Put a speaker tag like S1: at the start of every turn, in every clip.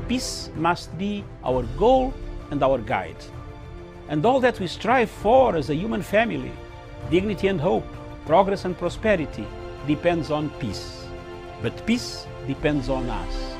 S1: peace must be our goal and our guide. And all that we strive for as a human family, dignity and hope, progress and prosperity, depends on peace. But peace depends on us.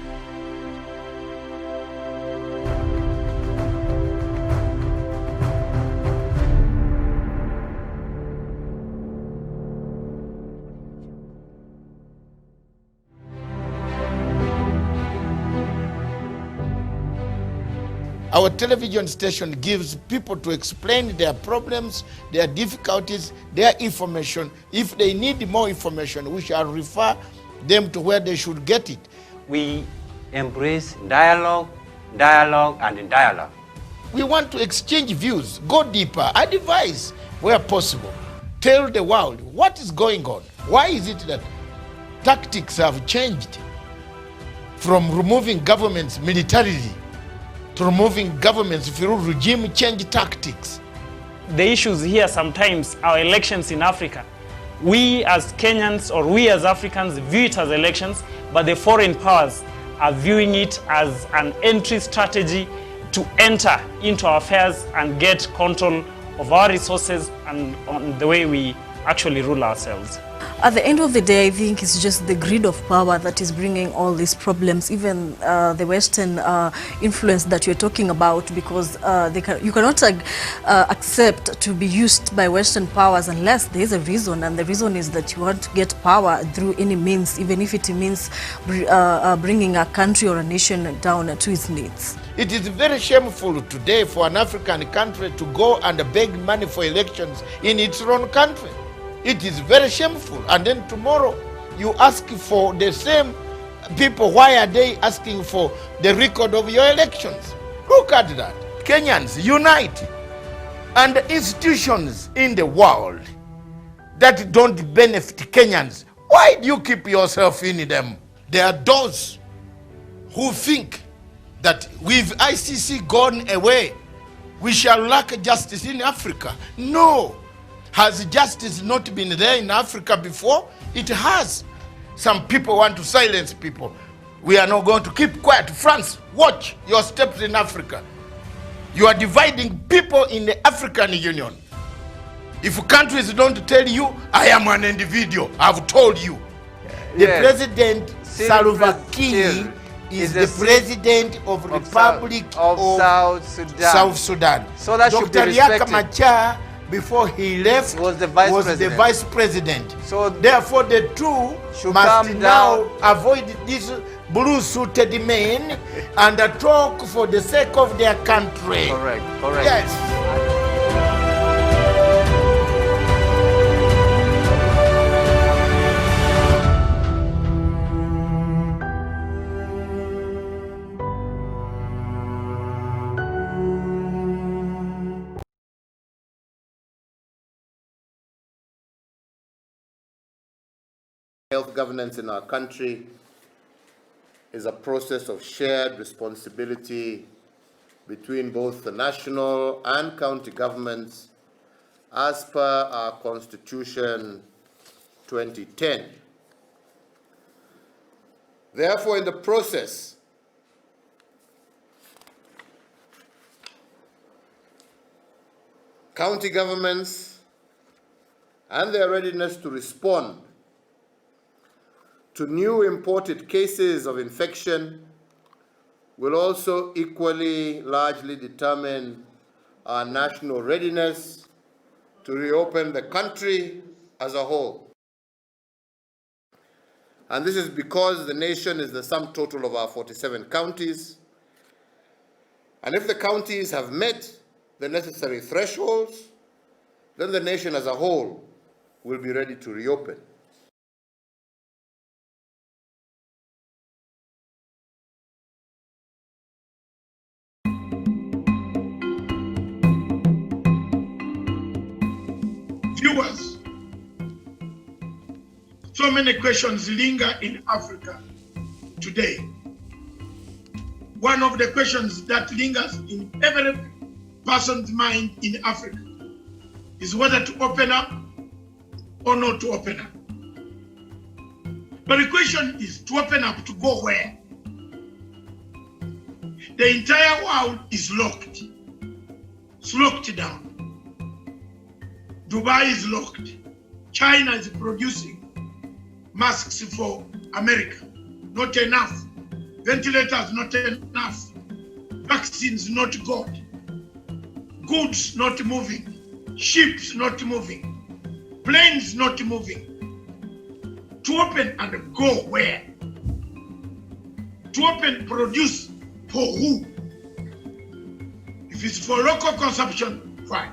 S2: Our television station gives people to explain their problems, their difficulties, their information. If they need more information, we shall refer them to where they should get it.
S3: We embrace dialogue, dialogue, and dialogue.
S2: We want to exchange views, go deeper, advise where possible. Tell the world what is going on. Why is it that tactics have changed from removing governments militarily to removing governments through regime change tactics?
S4: The issues here sometimes are elections in Africa. We as Kenyans or we as Africans view it as elections, but the foreign powers are viewing it as an entry strategy to enter into our affairs and get control of our resources and on the way we actually rule ourselves.
S5: At the end of the day, I think it's just the greed of power that is bringing all these problems, even the Western influence that you're talking about, because you cannot accept to be used by Western powers unless there is a reason, and the reason is that you want to get power through any means, even if it means bringing a country or a nation down to its needs.
S2: It is very shameful today for an African country to go and beg money for elections in its own country. It is very shameful. And then tomorrow you ask for the same people. Why are they asking for the record of your elections? Look at that. Kenyans, unite. And institutions in the world that don't benefit Kenyans, why do you keep yourself in them? There are those who think that with ICC gone away, we shall lack justice in Africa. No. Has justice not been there in Africa before? It has. Some people want to silence people. We are not going to keep quiet. France, watch your steps in Africa. You are dividing people in the African Union. If countries don't tell you, I am an individual, I've told you. The President Salva Kiir is the president of Republic of South Sudan.
S3: So that should be
S2: Dr.
S3: respected.
S2: Riek Machar, before he left,
S3: was the vice
S2: president.
S3: So
S2: therefore the two must now avoid these blue-suited men and talk for the sake of their country.
S3: Correct, correct.
S2: Yes.
S6: Health governance in our country is a process of shared responsibility between both the national and county governments as per our Constitution 2010. Therefore, in the process, county governments and their readiness to respond to new imported cases of infection will also equally largely determine our national readiness to reopen the country as a whole. And this is because the nation is the sum total of our 47 counties. And if the counties have met the necessary thresholds, then the nation as a whole will be ready to reopen.
S7: Viewers, so many questions linger in Africa today. One of the questions that lingers in every person's mind in Africa is whether to open up or not to open up. But the question is, to open up to go where? The entire world is locked. It's locked down. Dubai is locked. China is producing masks for America. Not enough. Ventilators not enough. Vaccines not got. Goods not moving. Ships not moving. Planes not moving. To open and go where? To open, produce for who? If it's for local consumption, fine.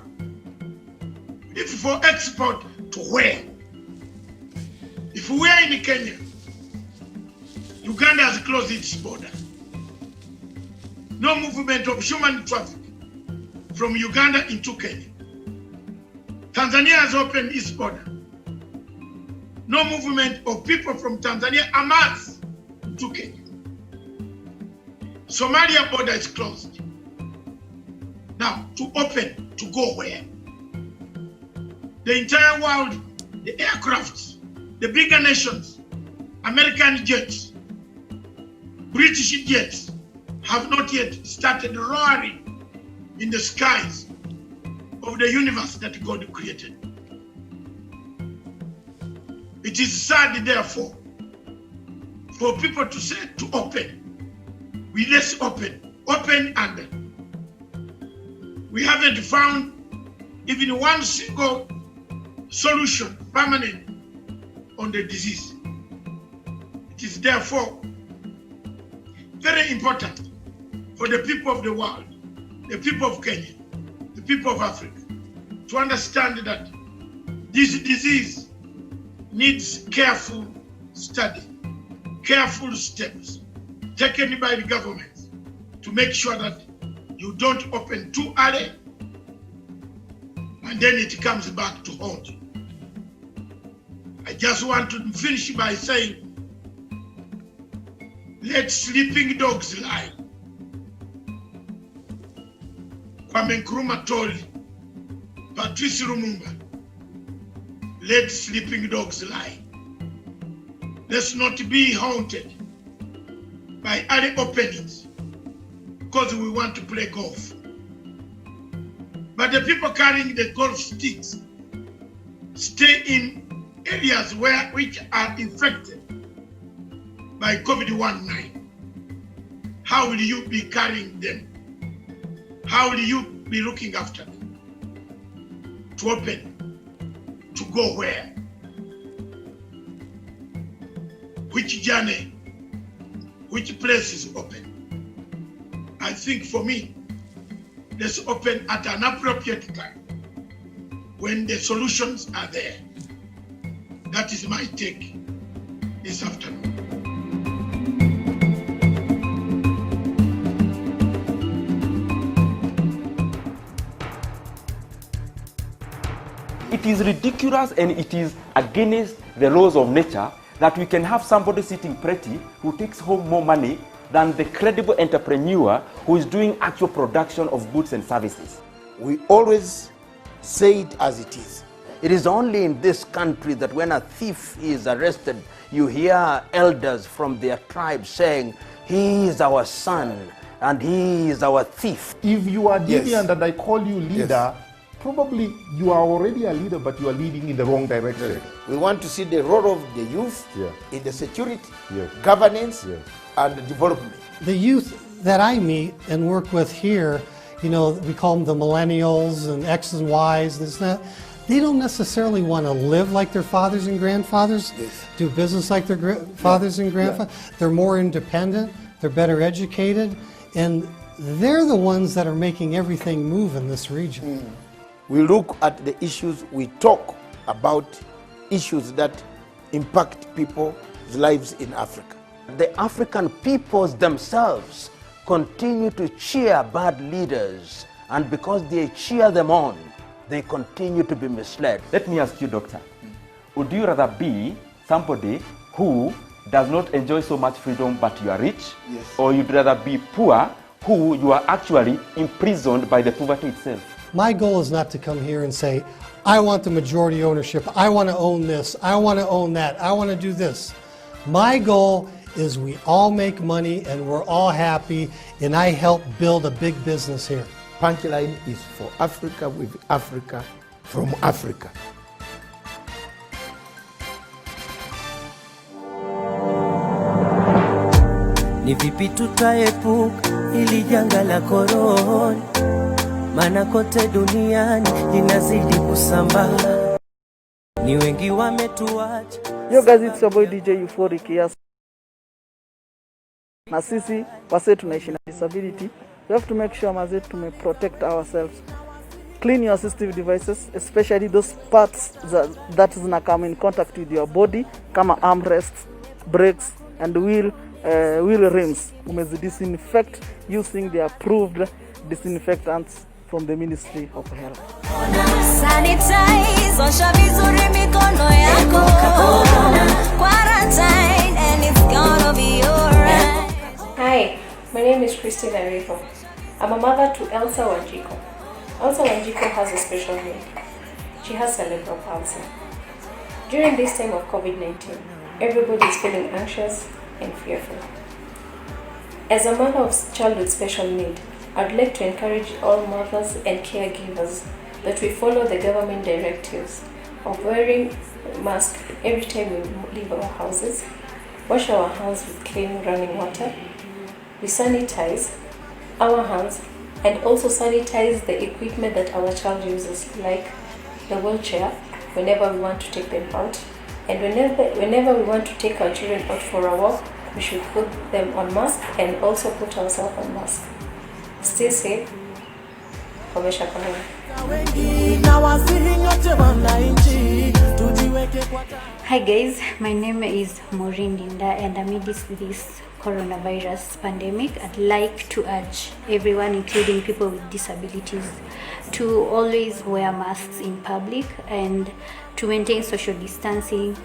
S7: If for export, to where? If we are in Kenya, Uganda has closed its border. No movement of human traffic from Uganda into Kenya. Tanzania has opened its border. No movement of people from Tanzania en masse into Kenya. Somalia border is closed. Now, to open, to go where? The entire world, the aircrafts, the bigger nations, American jets, British jets have not yet started roaring in the skies of the universe that God created. It is sad, therefore, for people to say to open. We let's open and we haven't found even one single solution permanent on the disease. It is therefore very important for the people of the world, the people of Kenya, the people of Africa, to understand that this disease needs careful study, careful steps taken by the government to make sure that you don't open too early and then it comes back to haunt you. I just want to finish by saying, let sleeping dogs lie. Kwame Nkrumah told Patrice Lumumba, let sleeping dogs lie. Let's not be haunted by early openings because we want to play golf. But the people carrying the golf sticks stay in areas which are infected by COVID-19. How will you be carrying them? How will you be looking after them? To open, to go where? Which journey? Which place is open? I think for me, let's open at an appropriate time when the solutions are there. That is my take this afternoon.
S8: It is ridiculous and it is against the laws of nature that we can have somebody sitting pretty who takes home more money than the credible entrepreneur who is doing actual production of goods and services.
S2: We always say it as it is.
S9: It is only in this country that when a thief is arrested, you hear elders from their tribe saying, he is our son and he is our thief.
S10: If you are deviant and I call you leader,
S2: Yes.
S10: probably you are already a leader, but you are leading in the wrong direction.
S2: We want to see the role of the youth
S10: Yeah.
S2: in the security,
S10: Yes.
S2: governance,
S10: Yes.
S2: and development.
S11: The youth that I meet and work with here, you know, we call them the millennials and X's and Y's, this and that. They don't necessarily want to live like their fathers and grandfathers,
S2: Yes.
S11: do business like their fathers and grandfathers. They're more independent, they're better educated, and they're the ones that are making everything move in this region.
S2: We look at the issues, we talk about issues that impact people's lives in Africa.
S9: The African peoples themselves continue to cheer bad leaders, and because they cheer them on, they continue to be misled.
S8: Let me ask you, doctor, would you rather be somebody who does not enjoy so much freedom but you are rich?
S2: Yes.
S8: Or you'd rather be poor who you are actually imprisoned by the poverty itself?
S11: My goal is not to come here and say, I want the majority ownership, I want to own this, I want to own that, I want to do this. My goal is we all make money and we're all happy, and I help build a big business here.
S2: Punchline is for Africa, with Africa, from Africa.
S12: Ni vipi tutaepuka ili janga la korona, maana kote duniani linazidi kusambaa, ni wengi wametuacha.
S13: Yo guys, it's your boy DJ Euphoric here. Na sisi wase tunaishi na disability, we have to make sure maze protect ourselves. Clean your assistive devices, especially those parts that zina come in contact with your body, kama armrests, brakes and wheel rims. Disinfect using the approved disinfectants from the Ministry of Health.
S14: Sanitize, osha vizuri mikono yako. Quarantine and it's gonna be alright.
S15: Hi, my name is Christine Enrico. I'm a mother to Elsa Wanjiko. Elsa Wanjiko has a special need. She has cerebral palsy. During this time of COVID-19, everybody is feeling anxious and fearful. As a mother of child with special need, I'd like to encourage all mothers and caregivers that we follow the government directives of wearing masks every time we leave our houses, wash our hands with clean running water, we sanitize our hands, and also sanitize the equipment that our child uses, like the wheelchair, whenever we want to take them out. And whenever we want to take our children out for a walk, we should put them on mask and also put ourselves on mask. Stay safe. Komesha corona.
S16: Hi guys, my name is Maureen Linda, and amidst this coronavirus pandemic, I'd like to urge everyone, including people with disabilities, to always wear masks in public and to maintain social distancing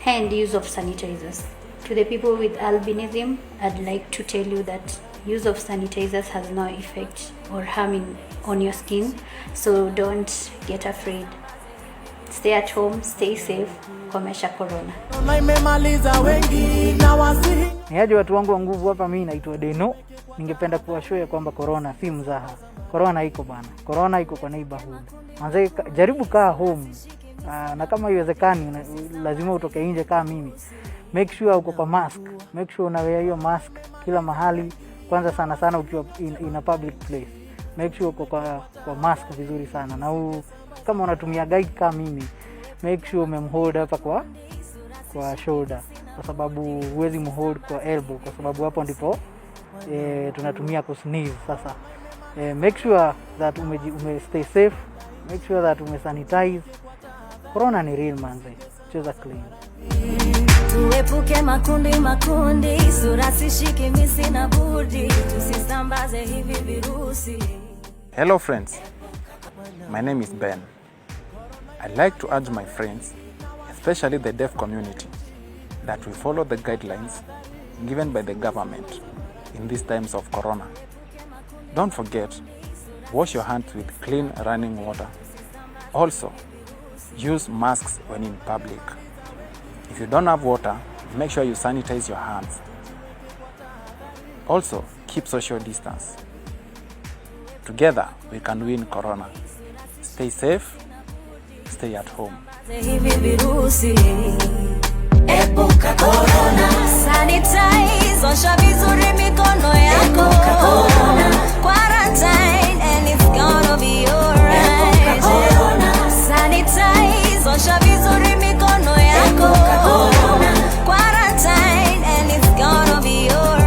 S16: and use of sanitizers. To the people with albinism, I'd like to tell you that use of sanitizers has no effect or harm on your skin, so don't get afraid. Stay at home, stay safe. Komesha corona.
S13: Niaje watu wangu wa nguvu, hapa mimi naitwa Deno. Ningependa kuwashoya kwamba corona si mzaha. Corona iko bana. Corona iko kwa neighborhood. Manze jaribu kaa home. Na kama iwezekani lazima utoke nje kama mimi. Make sure uko kwa mask. Make sure unawea hiyo mask kila mahali. Kwanza sana ukiwa in a public place. Make sure uko kwa mask vizuri sana. Na kama unatumia guide kama mimi, make sure umemhold hapa kwa shoulder, kwa sababu huwezi mhold kwa elbow, kwa sababu hapo ndipo tunatumia ku sneeze. Sasa make sure that ume stay safe, make sure that ume sanitize. Corona ni real manze, cheza clean.
S14: Tuepuke makundi, sura sishike misi na budi, tusisambaze hivi virusi.
S17: Hello friends, my name is Ben. I'd like to urge my friends, especially the deaf community, that we follow the guidelines given by the government in these times of corona. Don't forget, wash your hands with clean running water. Also, use masks when in public. If you don't have water, make sure you sanitize your hands. Also, keep social distance. Together, we can win corona. Stay safe, stay at home.
S14: Epuka corona. Sanitize, osha vizuri mikono yako. Epuka corona. Quarantine and it's gonna be alright. Epuka corona. Sanitize, osha vizuri mikono yako. Epuka corona. Quarantine and it's gonna be alright.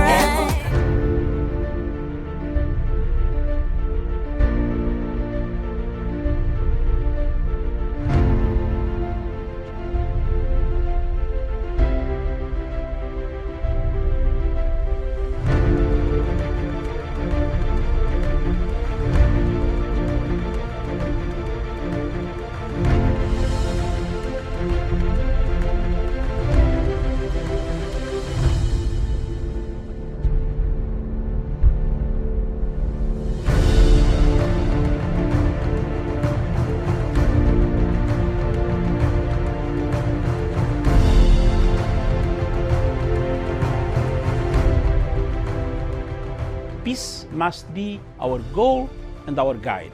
S1: peace must be our goal and our guide.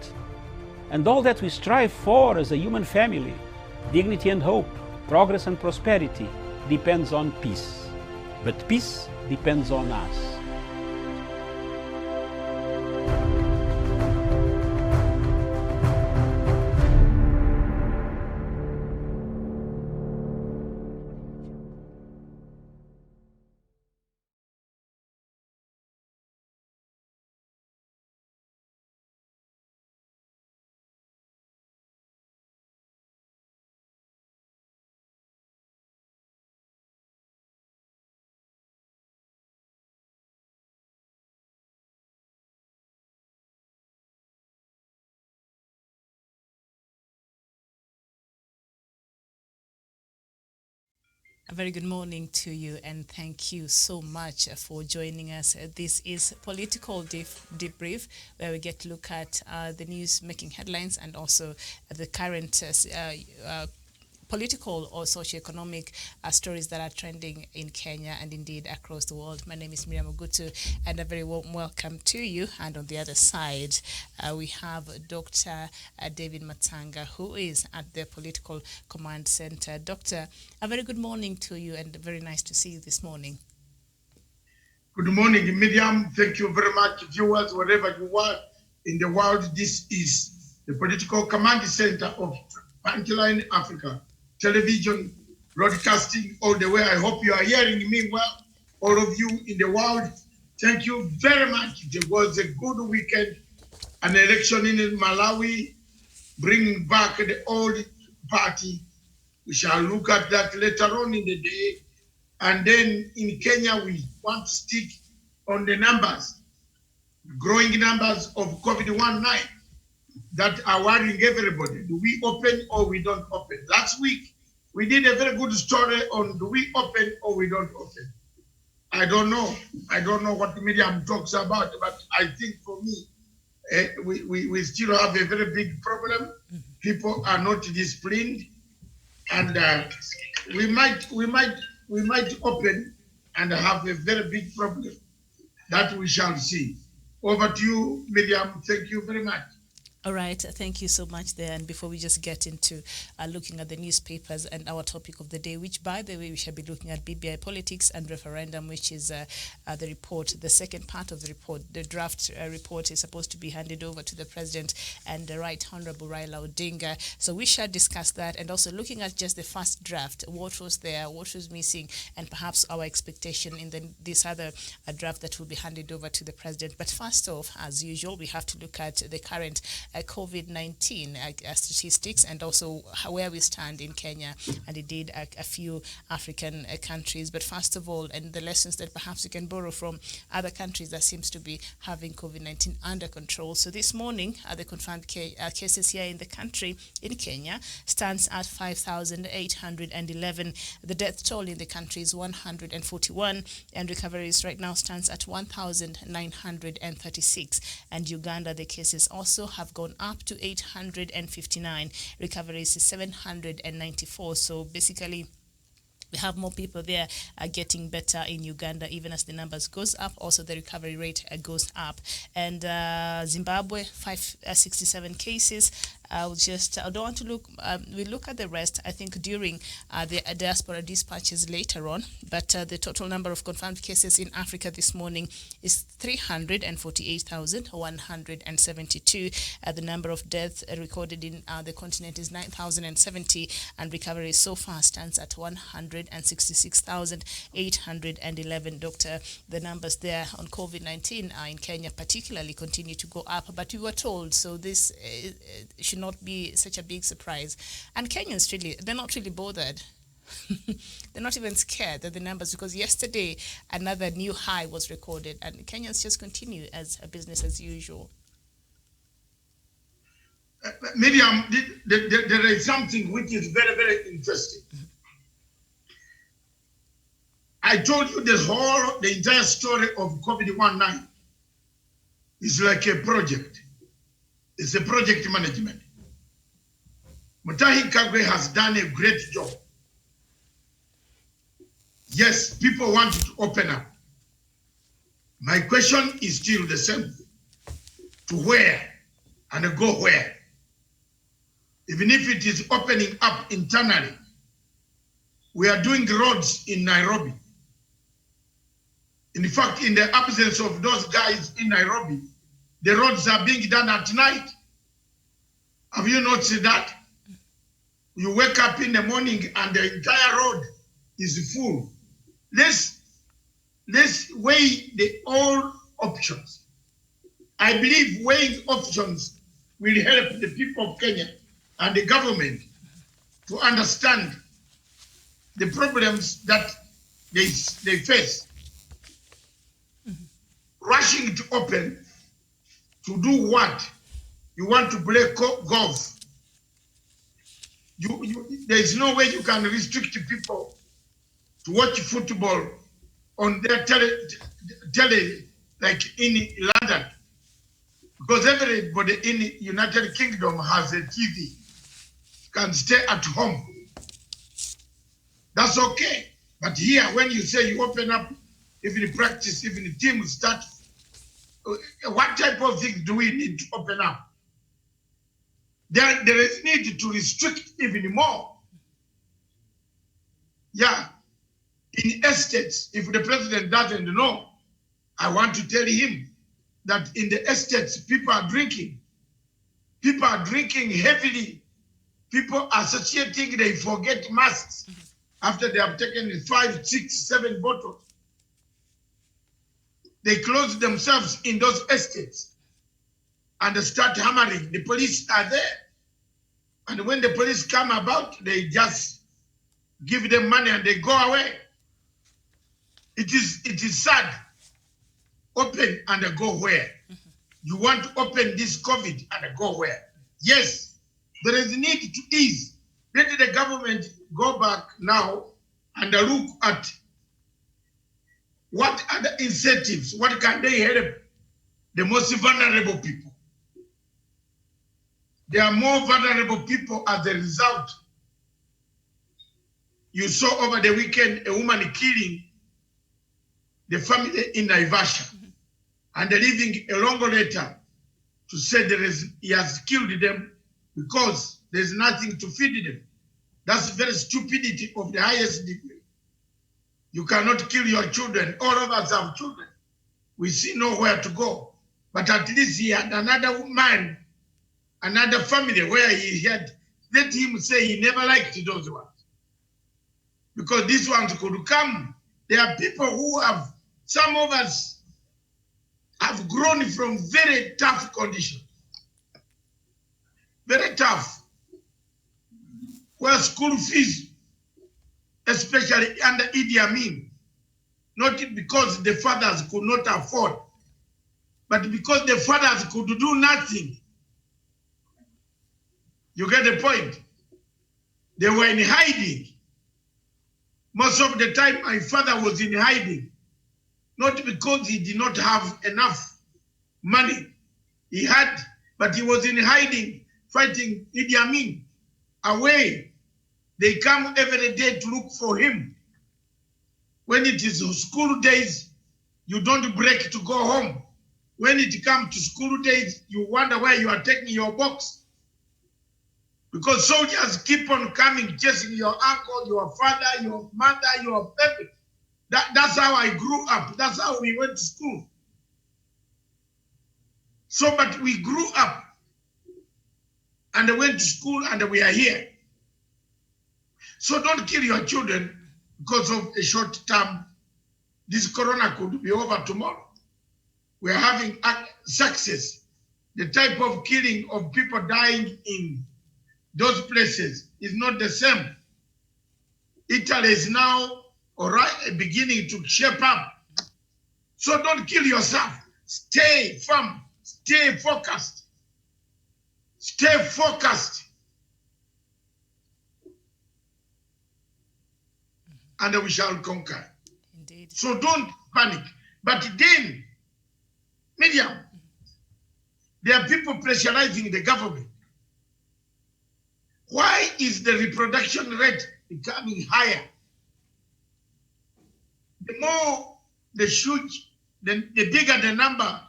S1: And all that we strive for as a human family, dignity and hope, progress and prosperity, depends on peace. But peace depends on us.
S18: A very good morning to you, and thank you so much for joining us. This is Political Debrief, where we get to look at the news making headlines and also the current political or socioeconomic stories that are trending in Kenya and indeed across the world. My name is Miriam Ogutu, and a very warm welcome to you. And on the other side, we have Dr. David Matanga, who is at the Political Command Center. Doctor, a very good morning to you, and very nice to see you this morning.
S7: Good morning, Miriam. Thank you very much, viewers, wherever you are in the world. This is the Political Command Center of Frontline Africa. Television, broadcasting all the way. I hope you are hearing me well, all of you in the world. Thank you very much. There was a good weekend, an election in Malawi, bringing back the old party. We shall look at that later on in the day. And then in Kenya, we want to stick on the numbers, growing numbers of COVID-19 that are worrying everybody. Do we open or we don't open? Last week, we did a very good story on do we open or we don't open. I don't know. I don't know what Miriam talks about, but I think for me, we still have a very big problem. People are not disciplined, and we might open and have a very big problem that we shall see. Over to you, Miriam. Thank you very much.
S18: All right, thank you so much there. And before we just get into looking at the newspapers and our topic of the day, which, by the way, we shall be looking at BBI politics and referendum, which is the report, the second part of the report. The draft report is supposed to be handed over to the president and the Right Honorable Raila Odinga. So we shall discuss that, and also looking at just the first draft, what was there, what was missing, and perhaps our expectation in this other draft that will be handed over to the president. But first off, as usual, we have to look at the current COVID-19 statistics, and also where we stand in Kenya and indeed a few African countries. But first of all, and the lessons that perhaps we can borrow from other countries that seems to be having COVID-19 under control. So this morning, the confirmed cases here in the country, in Kenya, stands at 5,811. The death toll in the country is 141, and recoveries right now stands at 1,936. And Uganda, the cases also have gone up to 859. Recoveries is 794. So basically, we have more people there getting better in Uganda, even as the numbers goes up. Also, the recovery rate goes up. And Zimbabwe, 567 cases. I don't want to look, we'll look at the rest, I think, during the diaspora dispatches later on. But the total number of confirmed cases in Africa this morning is 348,172. The number of deaths recorded in the continent is 9,070, and recovery so far stands at 166,811. Doctor, the numbers there on COVID-19 in Kenya particularly continue to go up, but we were told, so this should not be such a big surprise. And Kenyans really, they're not really bothered. They're not even scared at the numbers, because yesterday another new high was recorded, and Kenyans just continue as a business as usual.
S7: Miriam, there is something which is very, very interesting. I told you the entire story of COVID-19 is like a project. It's a project management. Mutahi Kagwe has done a great job. Yes, people want to open up. My question is still the same. To where and go where? Even if it is opening up internally, we are doing roads in Nairobi. In fact, in the absence of those guys in Nairobi, the roads are being done at night. Have you noticed that? You wake up in the morning and the entire road is full. Let's weigh all options. I believe weighing options will help the people of Kenya and the government to understand the problems that they face. Rushing to open, to do what? You want to play golf. There is no way you can restrict people to watch football on their tele like in London. Because everybody in the United Kingdom has a TV, can stay at home. That's okay. But here, when you say you open up, even the practice, even the team start, what type of things do we need to open up? There is need to restrict even more. Yeah. In estates, if the president doesn't know, I want to tell him that in the estates, people are drinking. People are drinking heavily. People associating, they forget masks after they have taken 5, 6, 7 bottles. They close themselves in those estates and they start hammering. The police are there. And when the police come about, they just give them money and they go away. It is sad. Open and go where? You want to open this COVID and go where? Yes, there is a need to ease. Let the government go back now and look at what are the incentives, what can they help the most vulnerable people. There are more vulnerable people as a result. You saw over the weekend a woman killing the family in Naivasha and leaving a long letter to say he has killed them because there's nothing to feed them. That's very stupidity of the highest degree. You cannot kill your children. All of us have children. We see nowhere to go. But at least he had another man, another family where he had, let him say he never liked those ones. Because these ones could come. There are people who have, some of us have grown from very tough conditions. Very tough. Where school fees, especially under Idi Amin, not because the fathers could not afford, but because the fathers could do nothing. You get the point? They were in hiding. Most of the time, my father was in hiding, not because he did not have enough money. He had, but he was in hiding, fighting Idi Amin. Away. They come every day to look for him. When it is school days, you don't break to go home. When it comes to school days, you wonder where you are taking your box. Because soldiers keep on coming, chasing your uncle, your father, your mother, your baby. That's how I grew up. That's how we went to school. So, but we grew up and went to school and we are here. So don't kill your children because of a short term. This corona could be over tomorrow. We are having success. The type of killing of people dying in those places is not the same. Italy is now beginning to shape up. So don't kill yourself. Stay firm. Stay focused. Stay focused. And we shall conquer.
S18: Indeed.
S7: So don't panic. But then, Miriam, there are people pressurizing the government. Why is the reproduction rate becoming higher? The more the huge the bigger the number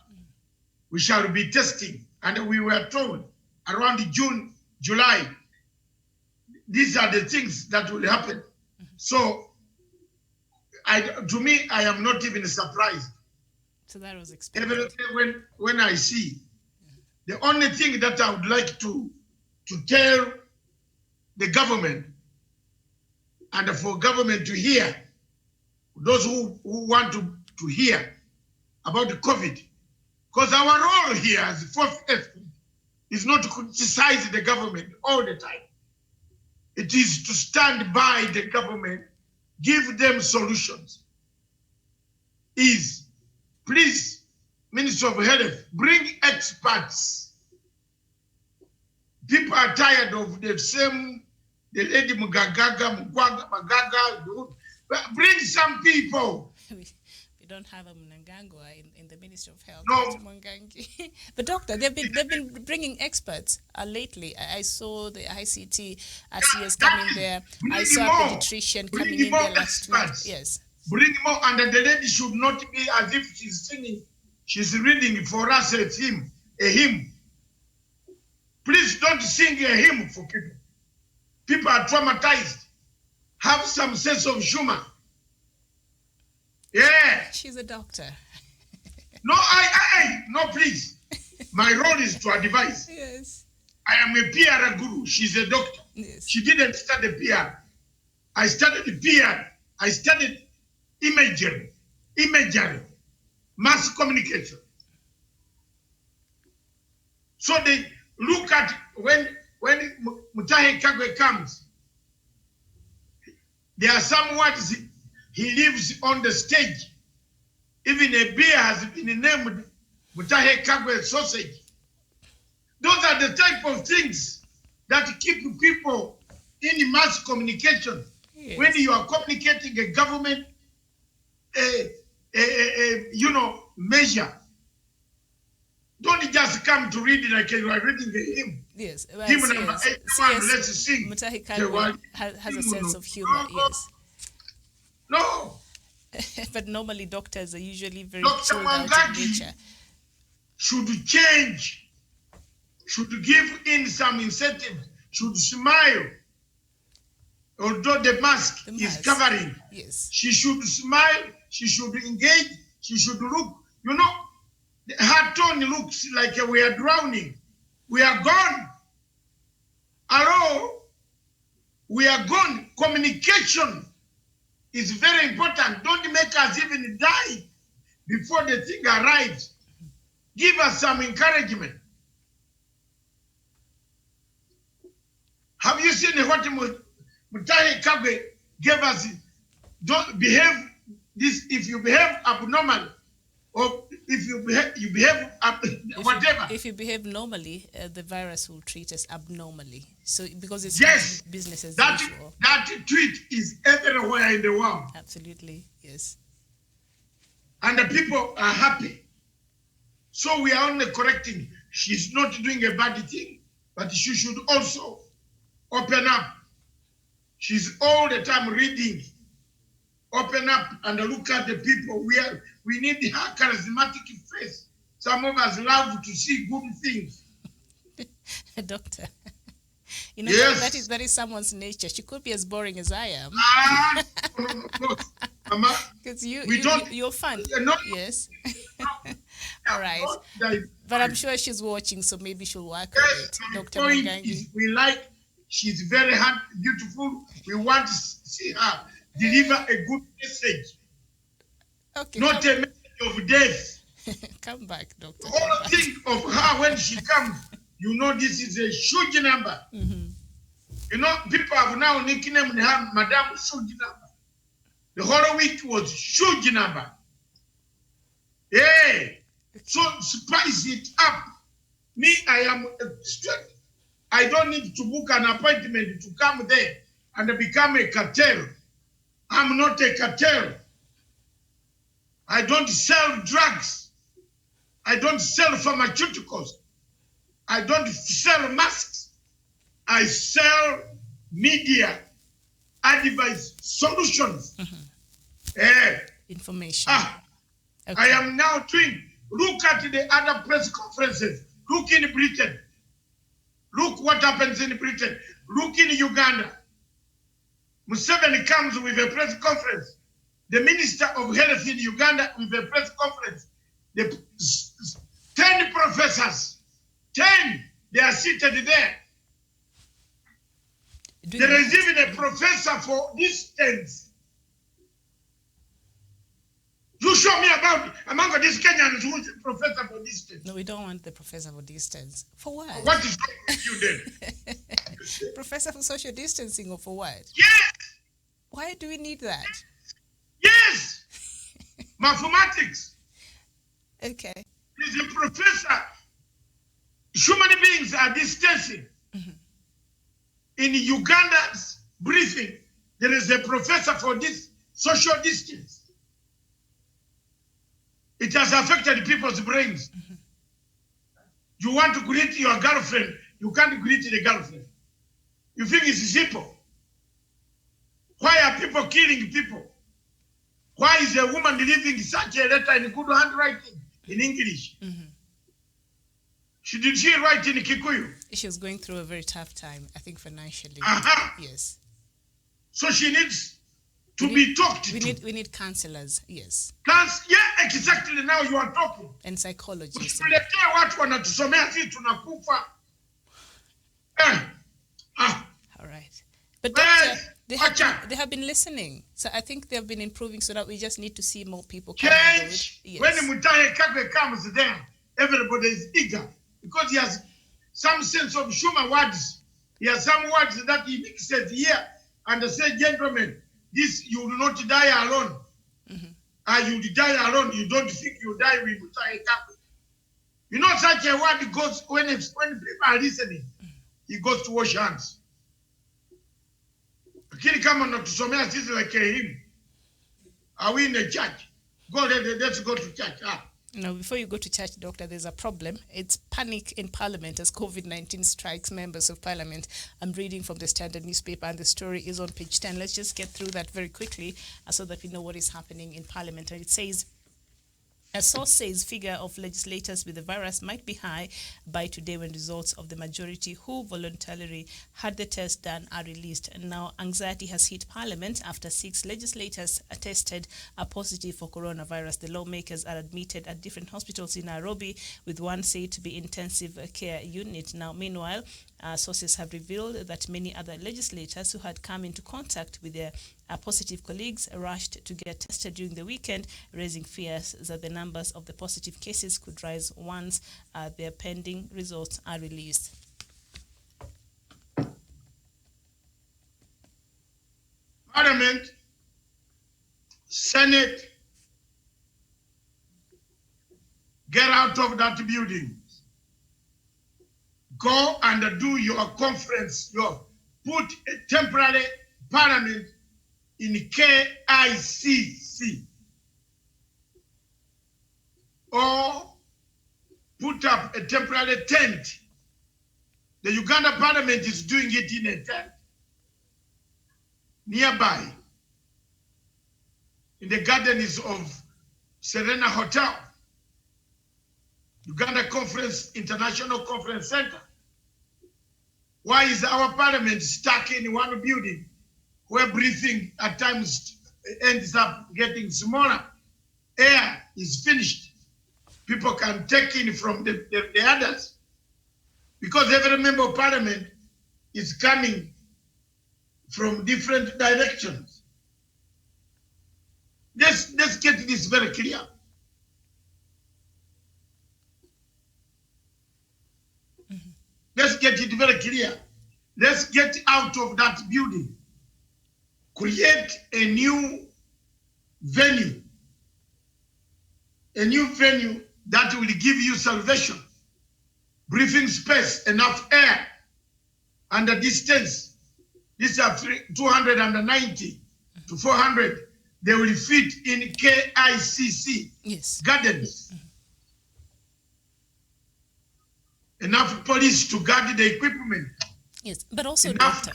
S7: we shall be testing. And we were told around June, July, these are the things that will happen. So, to me, I am not even surprised.
S18: So that was expected.
S7: Every day when I see, the only thing that I would like to tell the government, and for government to hear, those who want to hear about the COVID, because our role here as fourth estate is not to criticize the government all the time. It is to stand by the government, give them solutions. Please, Minister of Health, bring experts. People are tired of the lady Mugagaga, Magaga. Bring some people.
S18: We don't have a Mnangagwa in the Ministry of Health.
S7: No.
S18: But doctor, they've been bringing experts lately. I saw the ICT RCS coming there. I saw a pediatrician coming in there last week. Yes.
S7: Bring more, and the lady should not be as if she's singing. She's reading for us a hymn. Please don't sing a hymn for people. People are traumatized. Have some sense of humor. Yeah.
S18: She's a doctor.
S7: No, no, please. My role is to advise.
S18: Yes.
S7: I am a PR guru. She's a doctor.
S18: Yes.
S7: She didn't study PR. I studied PR. I studied imagery, mass communication. So they look at when Mutahi Kagwe comes, there are some words he lives on the stage. Even a beer has been named Mutahi Kagwe sausage. Those are the type of things that keep people in mass communication. Yes. When you are communicating a government, measure. Don't just come to read it like you are reading the hymn.
S18: Yes. Well,
S7: hymn number 81, let's sing.
S18: Mutahi Kagwe has a sense of humor, yes.
S7: No.
S18: But normally doctors are usually very
S7: Dr.
S18: chilled out in nature.
S7: Should change, should give in some incentive, should smile. Although the mask is covering,
S18: yes,
S7: she should smile, she should engage, she should look. You know, her tone looks like we are drowning. We are gone. Hello? We are gone. Communication is very important. Don't make us even die before the thing arrives. Give us some encouragement. Have you seen what Mutahi Kagwe gave us? Don't behave this. If you behave abnormal, or if you behave whatever.
S18: If you behave normally, the virus will treat us abnormally. So because it's business as usual.
S7: That tweet is everywhere in the world.
S18: Absolutely, yes.
S7: And the people are happy. So we are only correcting. She's not doing a bad thing, but she should also open up. She's all the time reading. Open up and look at the people. We need her charismatic face. Some of us love to see good things.
S18: Doctor, you know,
S7: yes.
S18: that is someone's nature. She could be as boring as I am.
S7: No. Mama,
S18: because you're fun. Yes. All right. But I'm sure she's watching, so maybe she'll work on it. Dr. Mwangangi.
S7: She's very beautiful. We want to see her deliver a good message.
S18: Okay.
S7: Not a message of death.
S18: Come back, doctor.
S7: All think of her when she comes. You know, this is a huge number.
S18: Mm-hmm.
S7: You know, people have now nicknamed her Madame Huge Number. The whole week was huge number. Yeah. So spice it up. Me, I am straight. I don't need to book an appointment to come there and become a cartel. I'm not a cartel. I don't sell drugs. I don't sell pharmaceuticals. I don't sell masks. I sell media, advice, solutions.
S18: Mm-hmm. Information.
S7: I am now doing. Look at the other press conferences. Look in Britain. Look what happens in Britain. Look in Uganda. Museveni comes with a press conference. The Minister of Health in Uganda with a press conference. The 10 professors, 10, they are seated there. There is even a professor for distance. You show me about among these Kenyans who is a professor for distance.
S18: No, we don't want the professor for distance. For what?
S7: What is wrong with you then?
S18: Professor for social distancing or for what?
S7: Yes.
S18: Why do we need that?
S7: Yes. Mathematics.
S18: Okay.
S7: He's a professor. Human beings are distancing. In Uganda's briefing, there is a professor for this social distance. It has affected people's brains. You want to greet your girlfriend, you can't greet the girlfriend. You think it's simple. Why are people killing people? Why is a woman delivering such a letter in good handwriting in English? Did she write in Kikuyu?
S18: She was going through a very tough time, I think financially. Yes.
S7: So she needs to be talked to.
S18: We need counselors, yes.
S7: Yeah, exactly. Now you are talking.
S18: And psychologists.
S7: Tuletea watu wanatusomea sisi tunakufa.
S18: All right. But doctor, they have been listening. So I think they have been improving so that we just need to see more people come on board. Yes.
S7: When Mutahi Kagwe comes there, everybody is eager because he has some sense of humor words. He has some words that he mixes here and says, gentlemen, this you will not die alone. You will die alone. You don't think you die with Mutahi Kagwe. You know, such a word goes when people are listening, he goes to wash hands. Lakini kama natusomea sisi like him, are we in a church? Let's go to church.
S18: Now, before you go to church, doctor, there's a problem. It's panic in Parliament as COVID-19 strikes members of Parliament. I'm reading from the Standard newspaper, and the story is on page 10. Let's just get through that very quickly so that we know what is happening in Parliament. And it says, a source says figure of legislators with the virus might be high by today when results of the majority who voluntarily had the test done are released. And now anxiety has hit Parliament after 6 legislators tested positive for coronavirus. The lawmakers are admitted at different hospitals in Nairobi, with one said to be intensive care unit. Now, meanwhile, sources have revealed that many other legislators who had come into contact with their positive colleagues rushed to get tested during the weekend, raising fears that the numbers of the positive cases could rise once their pending results are released.
S7: Parliament, Senate, get out of that building. Go and do your conference. Put a temporary parliament in KICC. Or put up a temporary tent. The Uganda parliament is doing it in a tent. Nearby, in the gardens of Serena Hotel, Uganda International Conference Center. Why is our parliament stuck in one building where breathing at times ends up getting smaller? Air is finished. People can take in from the others. Because every member of parliament is coming from different directions. Let's get this very clear. Let's get it very clear. Let's get out of that building. Create a new venue. A new venue that will give you salvation. Breathing space, enough air, and the distance. These are 290 to 400. They will fit in KICC gardens. Enough police to guard the equipment.
S18: Yes, but also, doctor,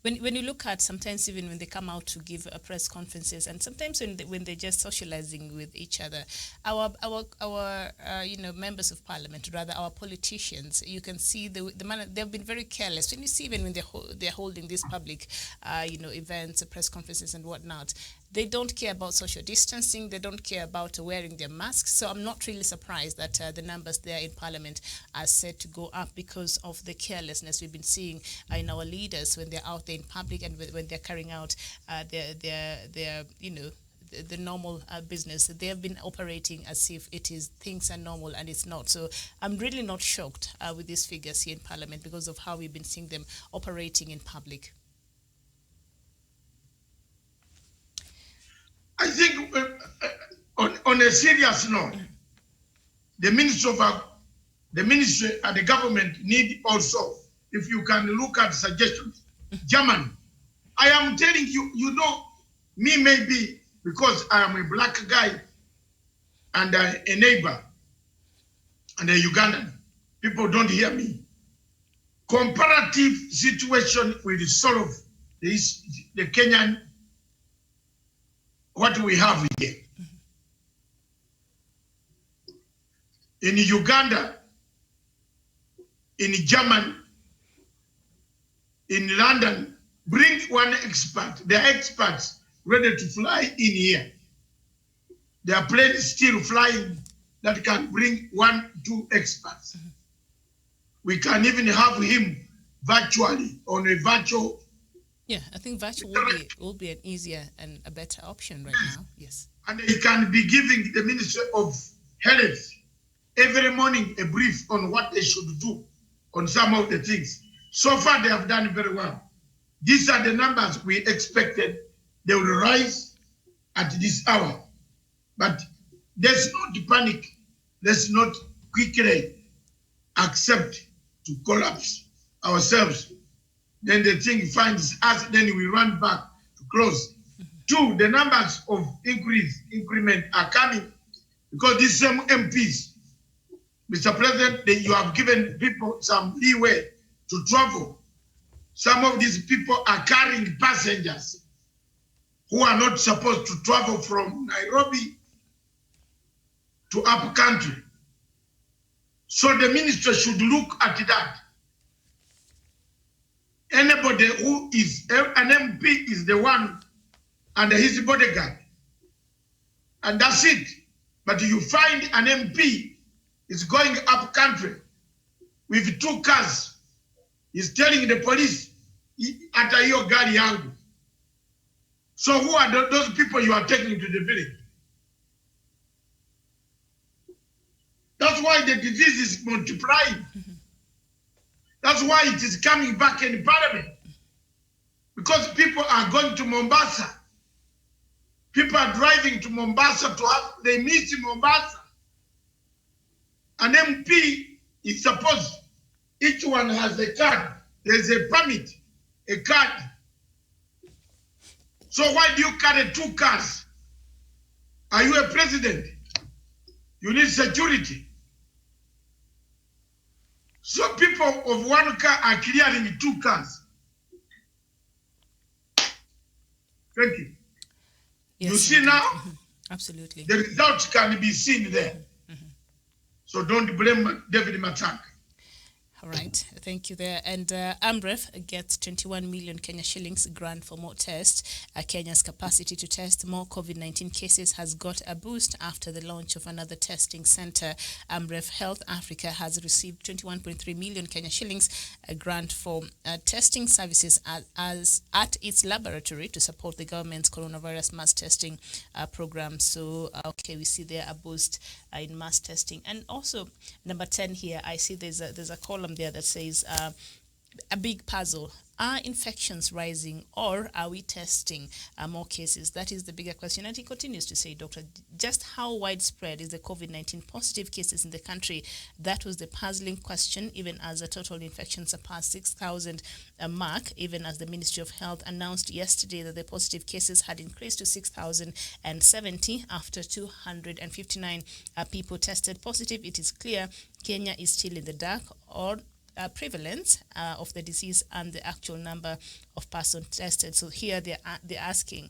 S18: When you look at sometimes even when they come out to give press conferences, and sometimes when they're just socializing with each other, our members of parliament, rather our politicians, you can see the manner they've been very careless. When you see even when they're holding these public events, press conferences and whatnot, they don't care about social distancing. They don't care about wearing their masks. So I'm not really surprised that the numbers there in Parliament are set to go up because of the carelessness we've been seeing in our leaders when they're out there in public and when they're carrying out their the normal business. They have been operating as if things are normal, and it's not. So I'm really not shocked with these figures here in Parliament because of how we've been seeing them operating in public.
S7: I think on a serious note, the ministry and the government need also, if you can look at suggestions, Germany. I am telling you, me maybe because I am a black guy and a neighbor and a Ugandan, people don't hear me. Comparative situation will solve the Kenyan, what we have here. In Uganda, in Germany, in London, bring one expert. There are experts ready to fly in here. There are planes still flying that can bring 1-2 experts. We can even have him virtually on a virtual.
S18: Yeah, I think virtual will be an easier and a better option right now. Yes.
S7: And he can be giving the Ministry of Health every morning a brief on what they should do on some of the things. So far, they have done very well. These are the numbers we expected. They will rise at this hour. But there's not panic. Let's not quickly accept to collapse ourselves. Then the thing finds us, then we run back to close. 2, the numbers of increment are coming because these same MPs, Mr. President, you have given people some leeway to travel. Some of these people are carrying passengers who are not supposed to travel from Nairobi to up country. So the minister should look at that. Anybody who is an MP is the one and his bodyguard. And that's it. But you find an MP is going up country with 2 cars. He's telling the police, ata hiyo gari yangu. So who are those people you are taking to the village? That's why the disease is multiplying. That's why it is coming back in Parliament. Because people are going to Mombasa. People are driving to Mombasa they miss Mombasa. An MP is supposed, each one has a card. There's a permit, a card. So why do you carry 2 cars? Are you a president? You need security. So people of 1 car are clearing 2 cars. Thank you.
S18: Yes,
S7: you see now?
S18: Absolutely.
S7: The results can be seen there. So don't blame David Matang.
S18: All right, thank you there. And AMREF gets 21 million Kenya shillings grant for more tests. Kenya's capacity to test more COVID-19 cases has got a boost after the launch of another testing center. AMREF Health Africa has received 21.3 million Kenya shillings, a grant for testing services at its laboratory to support the government's coronavirus mass testing program. So, okay, we see there a boost in mass testing. And also, number 10 here, I see there's a column there that says a big puzzle. Are infections rising, or are we testing more cases? That is the bigger question. And he continues to say, Doctor, just how widespread is the COVID-19 positive cases in the country? That was the puzzling question, even as the total infections surpassed 6,000 mark, even as the Ministry of Health announced yesterday that the positive cases had increased to 6,070 after 259 people tested positive. It is clear Kenya is still in the dark, or prevalence of the disease and the actual number of persons tested. So here they're asking,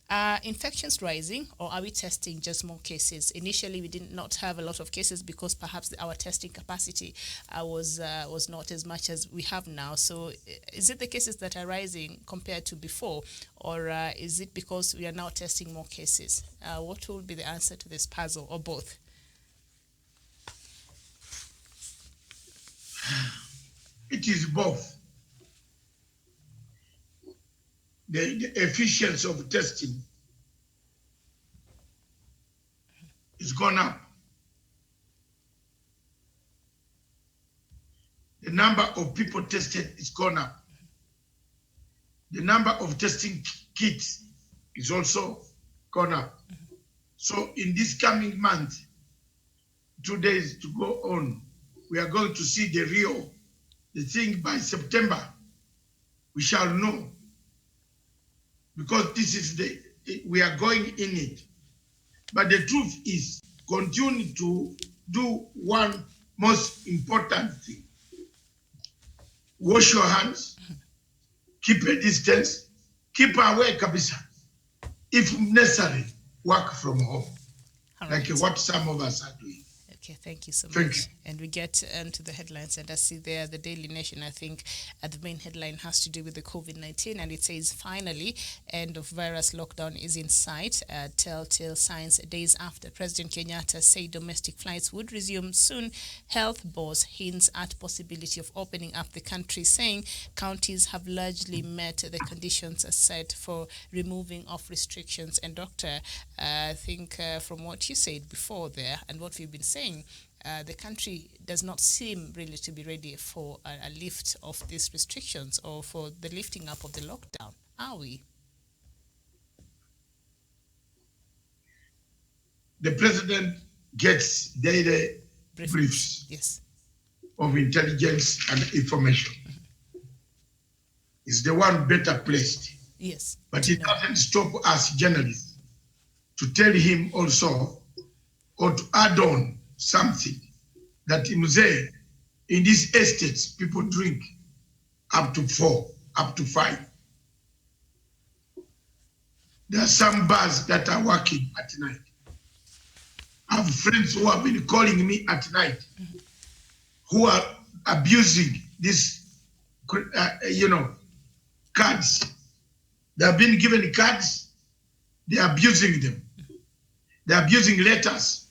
S18: are infections rising, or are we testing just more cases? Initially, we did not have a lot of cases because perhaps our testing capacity was not as much as we have now. So is it the cases that are rising compared to before, or is it because we are now testing more cases? What will be the answer to this puzzle, or both?
S7: It is both. The efficiency of testing is gone up. The number of people tested is gone up. The number of testing kits is also gone up. So in this coming month, 2 days to go on, we are going to see the thing by September. We shall know, because this is we are going in it. But the truth is, continue to do one most important thing. Wash your hands, keep a distance, keep away, kabisa. If necessary, work from home, like what some of us are doing.
S18: Okay, thank you so much. And we get to the headlines, and I see there the Daily Nation, I think the main headline has to do with the COVID-19, and it says, finally, end of virus lockdown is in sight. Telltale signs days after President Kenyatta said domestic flights would resume soon. Health boss hints at possibility of opening up the country, saying counties have largely met the conditions set for removing of restrictions. And Doctor, I think from what you said before there and what we've been saying, the country does not seem really to be ready for a lift of these restrictions or for the lifting up of the lockdown. Are we?
S7: The president gets daily briefs
S18: yes,
S7: of intelligence and information. Is the one better placed.
S18: Yes.
S7: But it doesn't stop us journalists to tell him also, or to add on something, that in these estates, people drink up to 4, up to 5. There are some bars that are working at night. I have friends who have been calling me at night, who are abusing these, cards. They have been given cards, they are abusing them. They are abusing letters.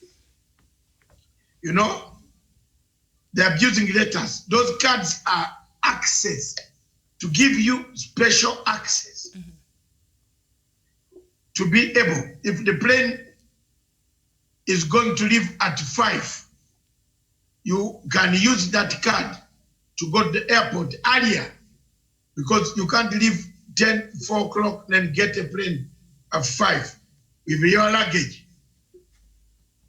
S7: They're abusing letters. Those cards are access, to give you special access. To be able, if the plane is going to leave at 5, you can use that card to go to the airport earlier, because you can't leave 4 o'clock and get a plane at 5 with your luggage.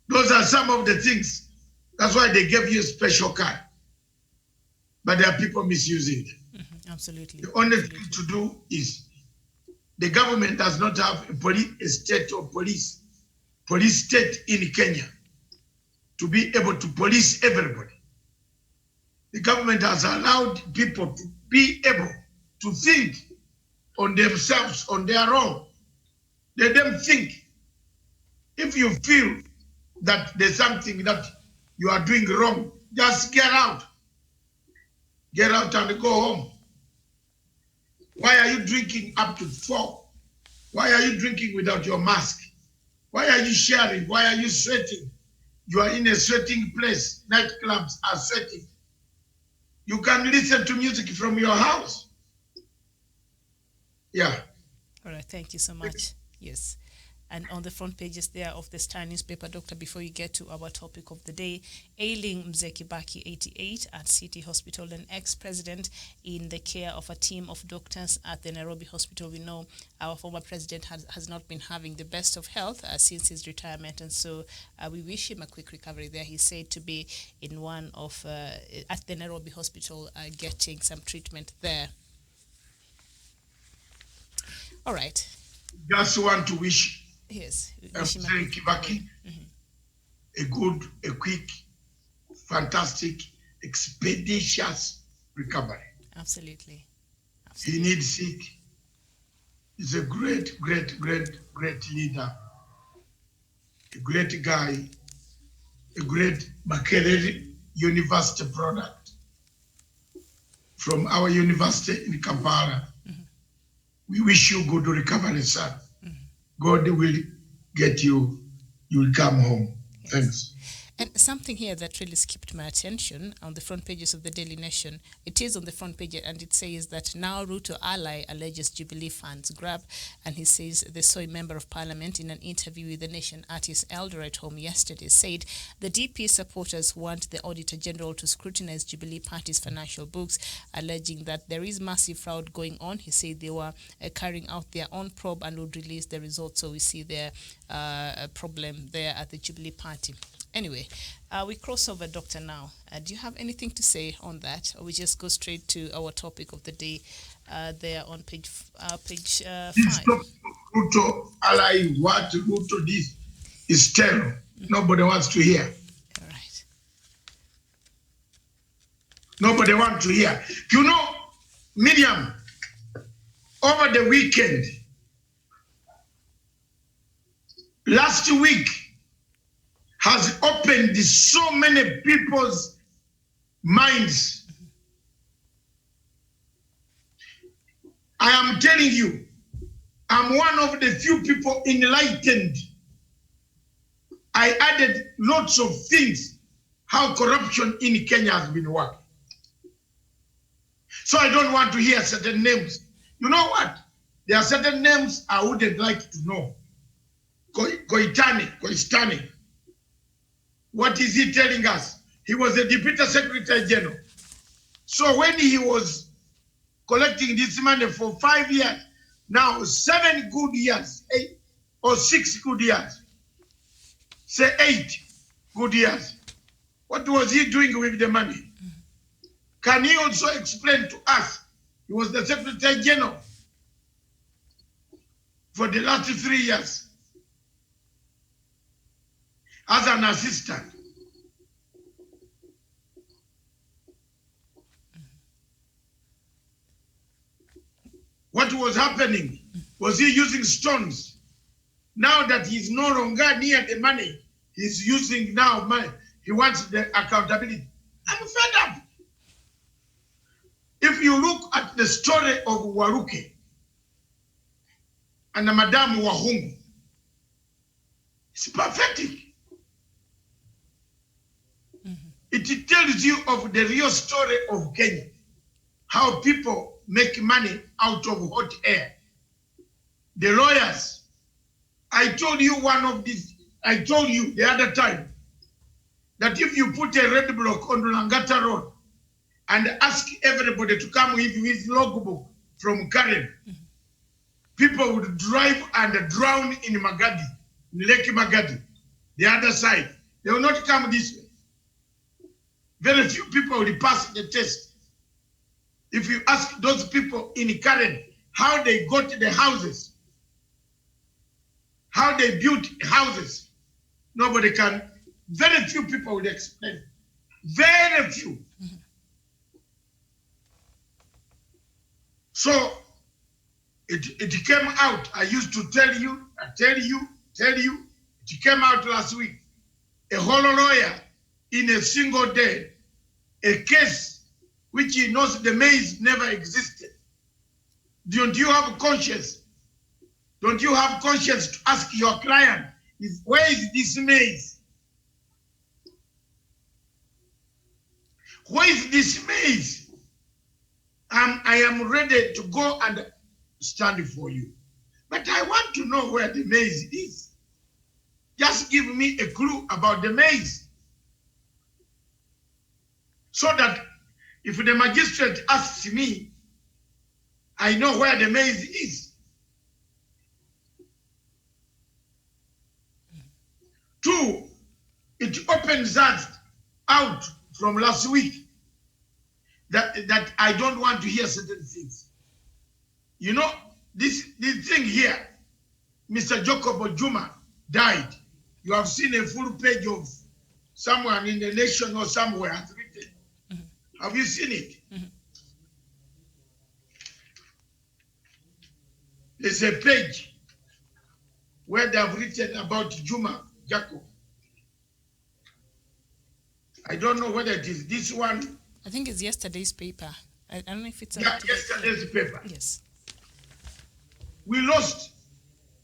S7: Those are some of the things. That's why they gave you a special card. But there are people misusing it.
S18: Absolutely.
S7: The only thing to do is, the government does not have a state or police state in Kenya to be able to police everybody. The government has allowed people to be able to think on themselves, on their own. Let them think. If you feel that there's something that you are doing wrong, just get out. Get out and go home. Why are you drinking up to 4? Why are you drinking without your mask? Why are you sharing? Why are you sweating? You are in a sweating place. Nightclubs are sweating. You can listen to music from your house. Yeah.
S18: All right, thank you so much. Yes. And on the front pages there of the Star newspaper, Doctor, before you get to our topic of the day, ailing Mzee Kibaki, 88, at City Hospital, an ex-president in the care of a team of doctors at the Nairobi Hospital. We know our former president has not been having the best of health since his retirement, and so we wish him a quick recovery there. He's said to be in one of, at the Nairobi Hospital, getting some treatment there. All right.
S7: Just want to wish
S18: Kibaki
S7: a good, a quick, fantastic, expeditious recovery.
S18: Absolutely.
S7: He needs it. He's a great, great, great, great leader, a great guy, a great Makerere University product from our university in Kampala. We wish you good recovery, sir. God will get you. You will come home. Yes. Thanks.
S18: And something here that really skipped my attention on the front pages of the Daily Nation. It is on the front page, and it says that now Ruto ally alleges Jubilee funds grab. And he says the Soy member of parliament in an interview with the Nation artist Eldoret Home yesterday said the DP supporters want the Auditor General to scrutinize Jubilee Party's financial books, alleging that there is massive fraud going on. He said they were carrying out their own probe and would release the results. So we see their problem there at the Jubilee Party. Anyway, we cross over, Doctor, now. Do you have anything to say on that, or we just go straight to our topic of the day there on page 5?
S7: Ruto ally, what Ruto this is terrible. Nobody wants to hear.
S18: All right.
S7: Nobody wants to hear. You know, Miriam, over the weekend, last week, has opened so many people's minds. I am telling you, I'm one of the few people enlightened. I added lots of things, how corruption in Kenya has been working. So I don't want to hear certain names. You know what? There are certain names I wouldn't like to know. Koitani. What is he telling us? He was a Deputy Secretary General. So when he was collecting this money for 5 years, now 7 good years, 8 or 6 good years, say 8 good years, what was he doing with the money? Can he also explain to us? He was the Secretary General for the last 3 years. As an assistant. What was happening? Was he using stones? Now that he's no longer near the money, he's using now money. He wants the accountability. I'm fed up. If you look at the story of Waruke and Madame Wahungu, it's pathetic. It tells you of the real story of Kenya, how people make money out of hot air. The lawyers, I told you the other time, that if you put a red block on Langata Road and ask everybody to come with his logbook from Karen, people would drive and drown in Magadi, in Lake Magadi, the other side. They will not come this way. Very few people will pass the test. If you ask those people in Karen how they got the houses, how they built houses, nobody can. Very few people will explain. Very few. So it came out. I used to tell you. It came out last week. A whole lawyer in a single day, a case which he knows the maize never existed. Don't you have conscience? Don't you have conscience to ask your client, where is this maize? Where is this maize? I am ready to go and stand for you. But I want to know where the maize is. Just give me a clue about the maize. So that if the magistrate asks me, I know where the maize is. 2, it opens us out from last week that I don't want to hear certain things. You know, this thing here, Mr. Jacob Juma died. You have seen a full page of someone in the Nation or somewhere has written. Have you seen it? There's a page where they have written about Juma Jacob. I don't know whether it is this one.
S18: I think it's yesterday's paper. I don't know if it's
S7: yesterday's paper.
S18: Yes.
S7: We lost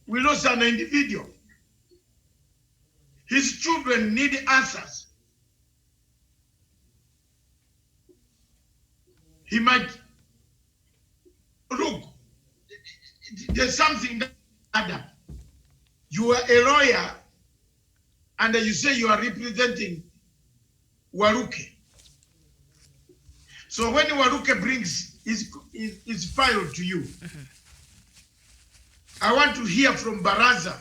S7: an individual. His children need answers. He might look. There's something that Adam. You are a lawyer, and you say you are representing Waruke. So when Waruke brings his file to you, I want to hear from Baraza.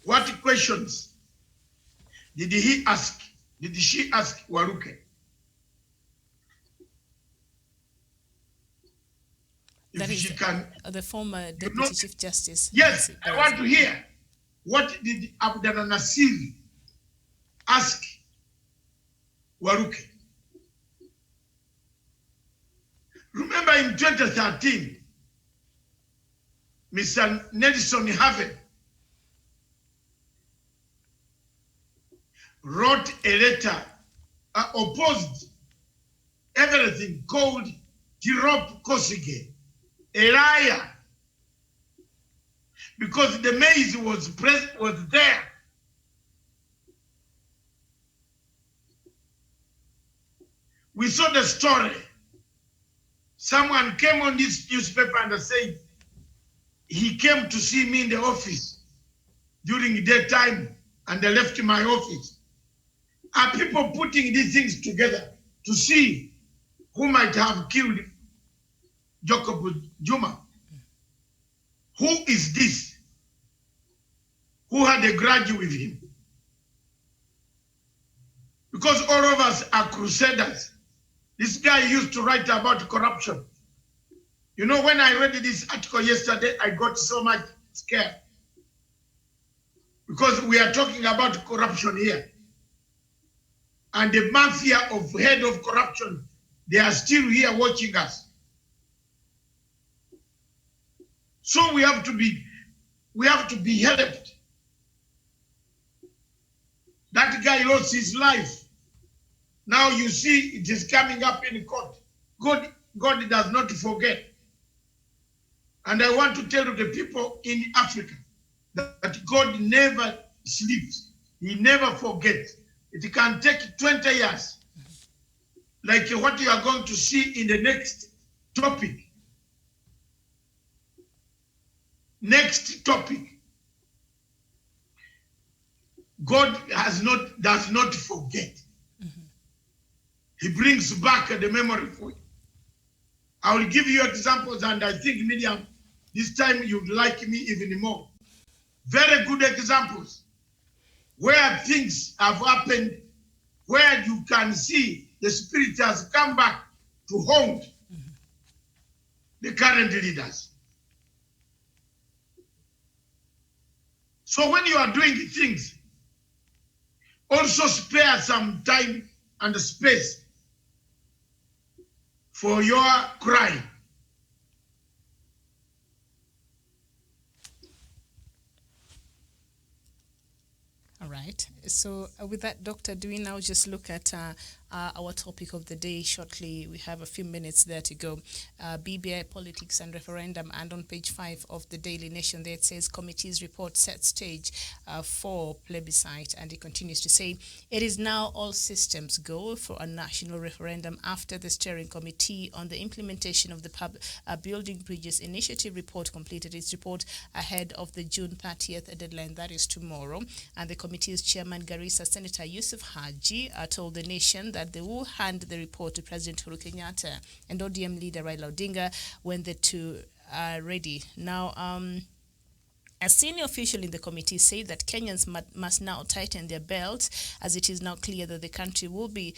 S7: What questions did he ask? Did she ask Waruke?
S18: That is the former Deputy Chief Justice.
S7: Yes, I want to hear. What did Abdel Nasir ask Waruke? Remember in 2013, Mr. Nelson Haven wrote a letter, opposed everything, called Tirop Kosige, a liar, because the maize was there. We saw the story. Someone came on this newspaper and said he came to see me in the office during daytime and they left my office. Are people putting these things together to see who might have killed Jacob Juma? Who is this? Who had a grudge with him? Because all of us are crusaders. This guy used to write about corruption. You know, when I read this article yesterday, I got so much scared. Because we are talking about corruption here. And the mafia of head of corruption, they are still here watching us. So we have to be helped. That guy lost his life. Now you see it is coming up in court. God does not forget. And I want to tell the people in Africa that God never sleeps. He never forgets. It can take 20 years. Like what you are going to see in the next topic. Next topic. God does not forget. He brings back the memory for you. I will give you examples, and I think, Miriam, this time you'd like me even more. Very good examples where things have happened, where you can see the spirit has come back to haunt the current leaders. So when you are doing things, also spare some time and space for your cry.
S18: All right. So with that, Doctor, do we now just look at our topic of the day shortly? We have a few minutes there to go. BBI politics and referendum, and on page 5 of the Daily Nation there it says committee's report sets stage for plebiscite, and it continues to say it is now all systems go for a national referendum after the steering committee on the implementation of the Building Bridges Initiative report completed its report ahead of the June 30th deadline, that is tomorrow. And the committee's chairman, Garissa Senator Yusuf Haji, told the nation that they will hand the report to President Uhuru Kenyatta and ODM leader Raila Odinga when the two are ready. Now, A senior official in the committee said that Kenyans must now tighten their belts, as it is now clear that the country will be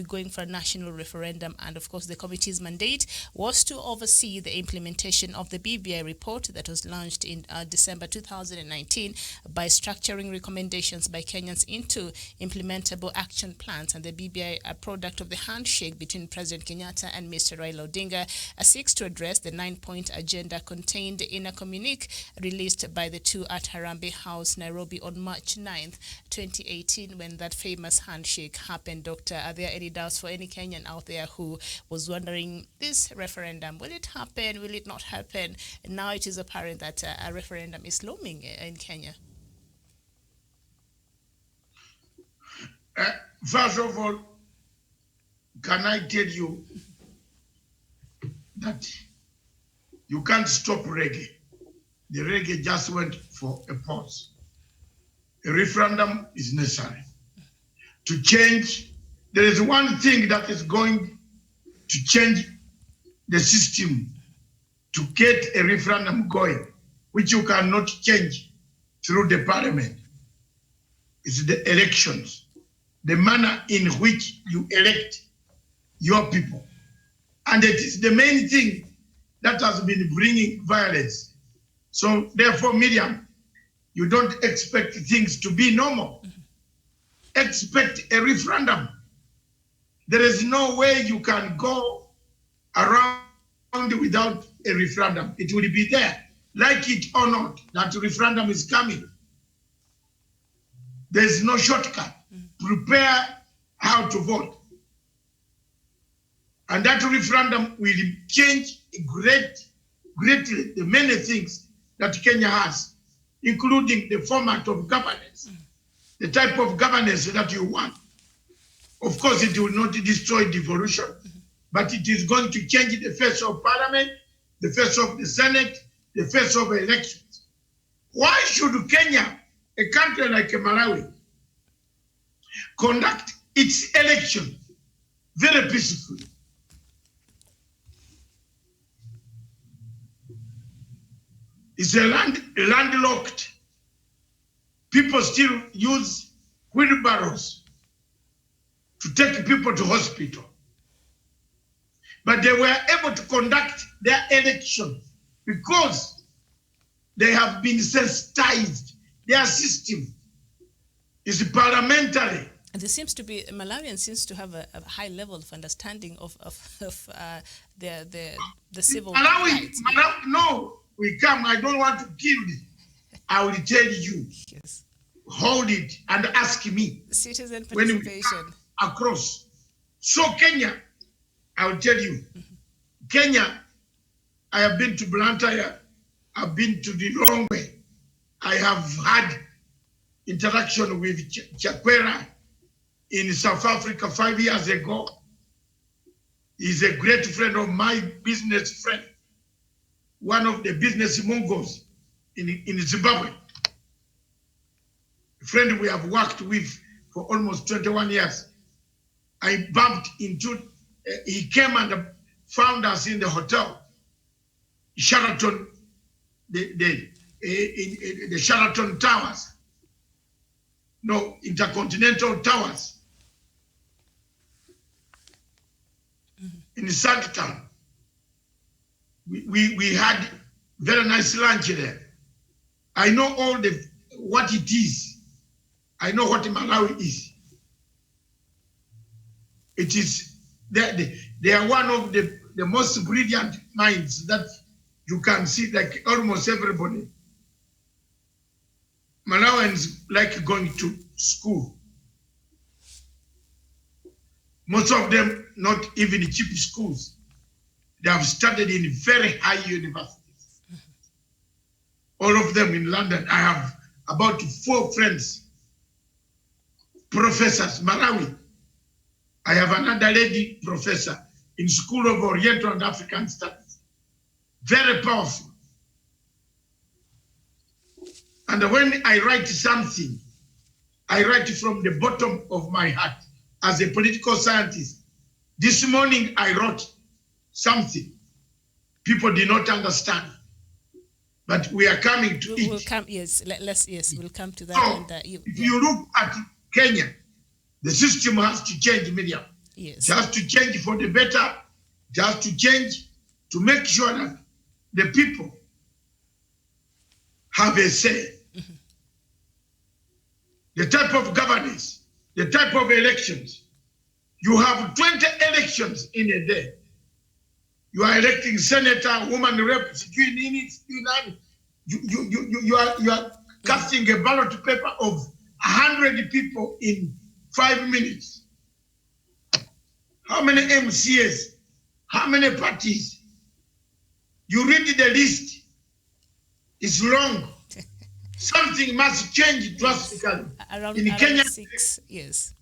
S18: going for a national referendum. And of course, the committee's mandate was to oversee the implementation of the BBI report that was launched in December 2019 by structuring recommendations by Kenyans into implementable action plans. And the BBI, a product of the handshake between President Kenyatta and Mr. Raila Odinga, seeks to address the 9-point agenda contained in a communique released by the two at Harambee House, Nairobi on March 9th, 2018, when that famous handshake happened. Doctor, are there any doubts for any Kenyan out there who was wondering, this referendum, will it happen, will it not happen? And now it is apparent that a referendum is looming in Kenya.
S7: First of all, can I tell you that you can't stop reggae? The reggae just went for a pause. A referendum is necessary to change. There is one thing that is going to change the system to get a referendum going, which you cannot change through the parliament. It's the elections, the manner in which you elect your people. And it is the main thing that has been bringing violence. So therefore, Miriam, you don't expect things to be normal. Expect a referendum. There is no way you can go around without a referendum. It will be there. Like it or not, that referendum is coming. There is no shortcut. Prepare how to vote. And that referendum will change greatly the many things that Kenya has, including the format of governance, the type of governance that you want. Of course, it will not destroy devolution, but it is going to change the face of parliament, the face of the Senate, the face of elections. Why should Kenya, a country like Malawi, conduct its election very peacefully? It's a landlocked. People still use wheelbarrows to take people to hospital. But they were able to conduct their election because they have been sensitized. Their system is parliamentary.
S18: And there seems to be, Malawians seems to have a high level of understanding of the civil rights.
S7: Malawi, no. We come, I don't want to kill it. I will tell you.
S18: Yes.
S7: Hold it and ask me.
S18: Citizen participation.
S7: When we come across. So Kenya, I will tell you. Kenya, I have been to Blantyre. I've been to the Longway. I have had interaction with Chakwera in South Africa 5 years ago. He's a great friend of my business friend. One of the business moguls in Zimbabwe. A friend we have worked with for almost 21 years. I bumped into, he came and found us in the hotel, Sheraton, the Sheraton Towers. No, Intercontinental Towers. In Sanktown. We had very nice lunch there. I know all what it is. I know what Malawi is. It is, they are one of the most brilliant minds that you can see, like almost everybody. Malawians like going to school. Most of them not even cheap schools. They have studied in very high universities. All of them in London. I have about 4 friends, professors, Malawi. I have another lady professor in School of Oriental and African Studies. Very powerful. And when I write something, I write from the bottom of my heart as a political scientist. This morning I wrote something people did not understand. But we are coming to it.
S18: We'll come, yes, we'll come to that.
S7: So,
S18: And,
S7: if you look at Kenya, the system has to change, Miriam.
S18: Yes.
S7: It has to change for the better. It has to change to make sure that the people have a say.
S18: Mm-hmm.
S7: The type of governance, the type of elections. You have 20 elections in a day. You are electing senator, woman rep, you are casting a ballot paper of 100 people in 5 minutes. How many MCAs? How many parties? You read the list. It's long. Something must change drastically.
S18: Around 6, yes.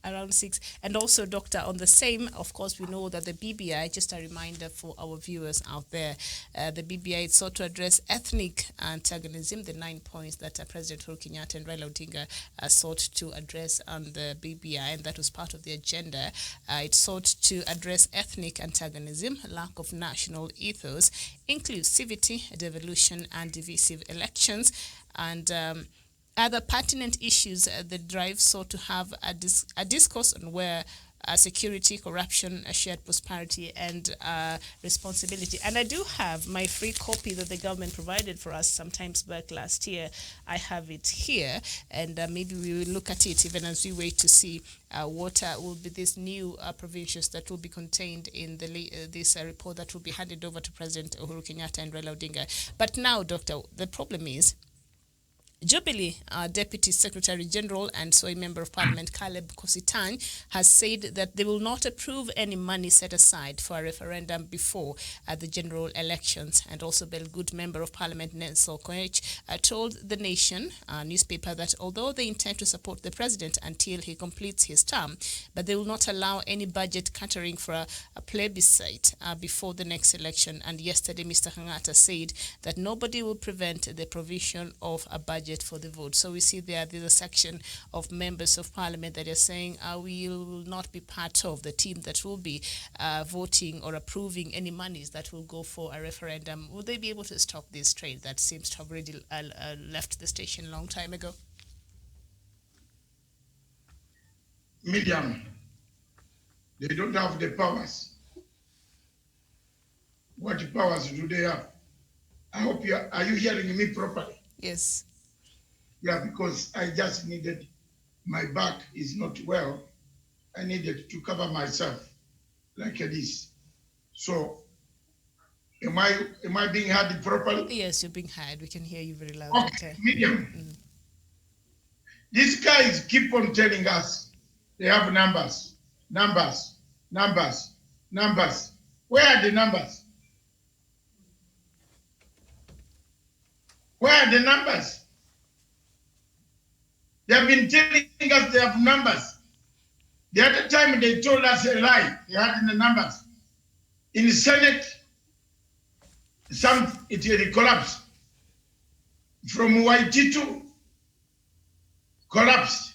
S18: Around 6. And also, Doctor, on the same, of course, we know that the BBI, just a reminder for our viewers out there, the BBI sought to address ethnic antagonism, the 9 points that President Uhuru Kenyatta and Raila Odinga sought to address on the BBI, and that was part of the agenda. It sought to address ethnic antagonism, lack of national ethos, inclusivity, devolution, and divisive elections, and other pertinent issues. The drive sought to have a discourse on where security, corruption, shared prosperity, and responsibility. And I do have my free copy that the government provided for us sometimes back last year. I have it here, and maybe we will look at it even as we wait to see what will be these new provisions that will be contained in this report that will be handed over to President Uhuru Kenyatta and Raila Odinga. But now, Doctor, the problem is Jubilee Deputy Secretary General and Soy Member of Parliament Caleb Kositany has said that they will not approve any money set aside for a referendum before the general elections. And also Belgood Member of Parliament Nelson Koech told The Nation newspaper that although they intend to support the president until he completes his term, but they will not allow any budget catering for a plebiscite before the next election. And yesterday, Mr. Hangata said that nobody will prevent the provision of a budget for the vote. So we see there's a section of members of parliament that are saying we will not be part of the team that will be voting or approving any monies that will go for a referendum. Will they be able to stop this trade that seems to have already left the station a long time ago?
S7: Medium, they don't have the powers. What powers do they have? I hope are you hearing me properly?
S18: Yes.
S7: Yeah, because I just needed, my back is not well. I needed to cover myself like this. So, am I being heard properly?
S18: Yes, you're being heard. We can hear you very loud.
S7: Okay, medium. These guys keep on telling us they have numbers. Where are the numbers? Where are the numbers? They have been telling us they have numbers. The other time they told us a lie. They had the numbers. In the Senate, it collapsed. From Waititu, collapsed.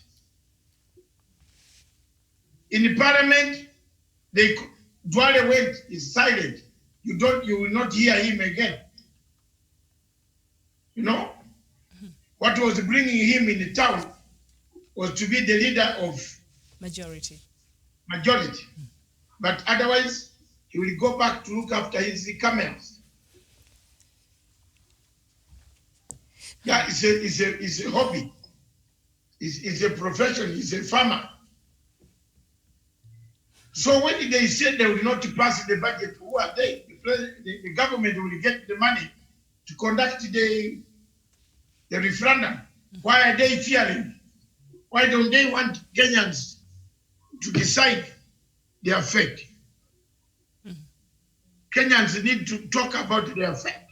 S7: In the Parliament, Dwale went, is silent. You will not hear him again. You know, what was bringing him in the town was to be the leader of majority. But otherwise, he will go back to look after his camels. Yeah, it's a hobby. It's a profession. It's a farmer. So when they said they will not pass the budget, who are they? The government will get the money to conduct the referendum. Why are they fearing? Why don't they want Kenyans to decide their fate? Kenyans need to talk about their fate.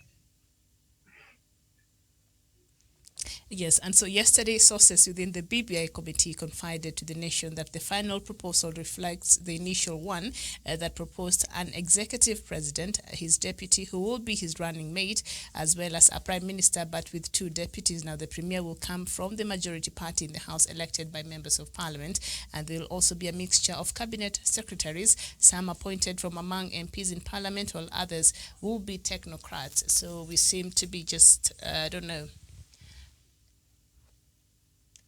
S18: Yes, and so yesterday, sources within the BBI committee confided to the nation that the final proposal reflects the initial one that proposed an executive president, his deputy, who will be his running mate, as well as a prime minister, but with 2 deputies. Now, the premier will come from the majority party in the House, elected by members of parliament, and there will also be a mixture of cabinet secretaries, some appointed from among MPs in parliament, while others will be technocrats. So we seem to be just, I don't know,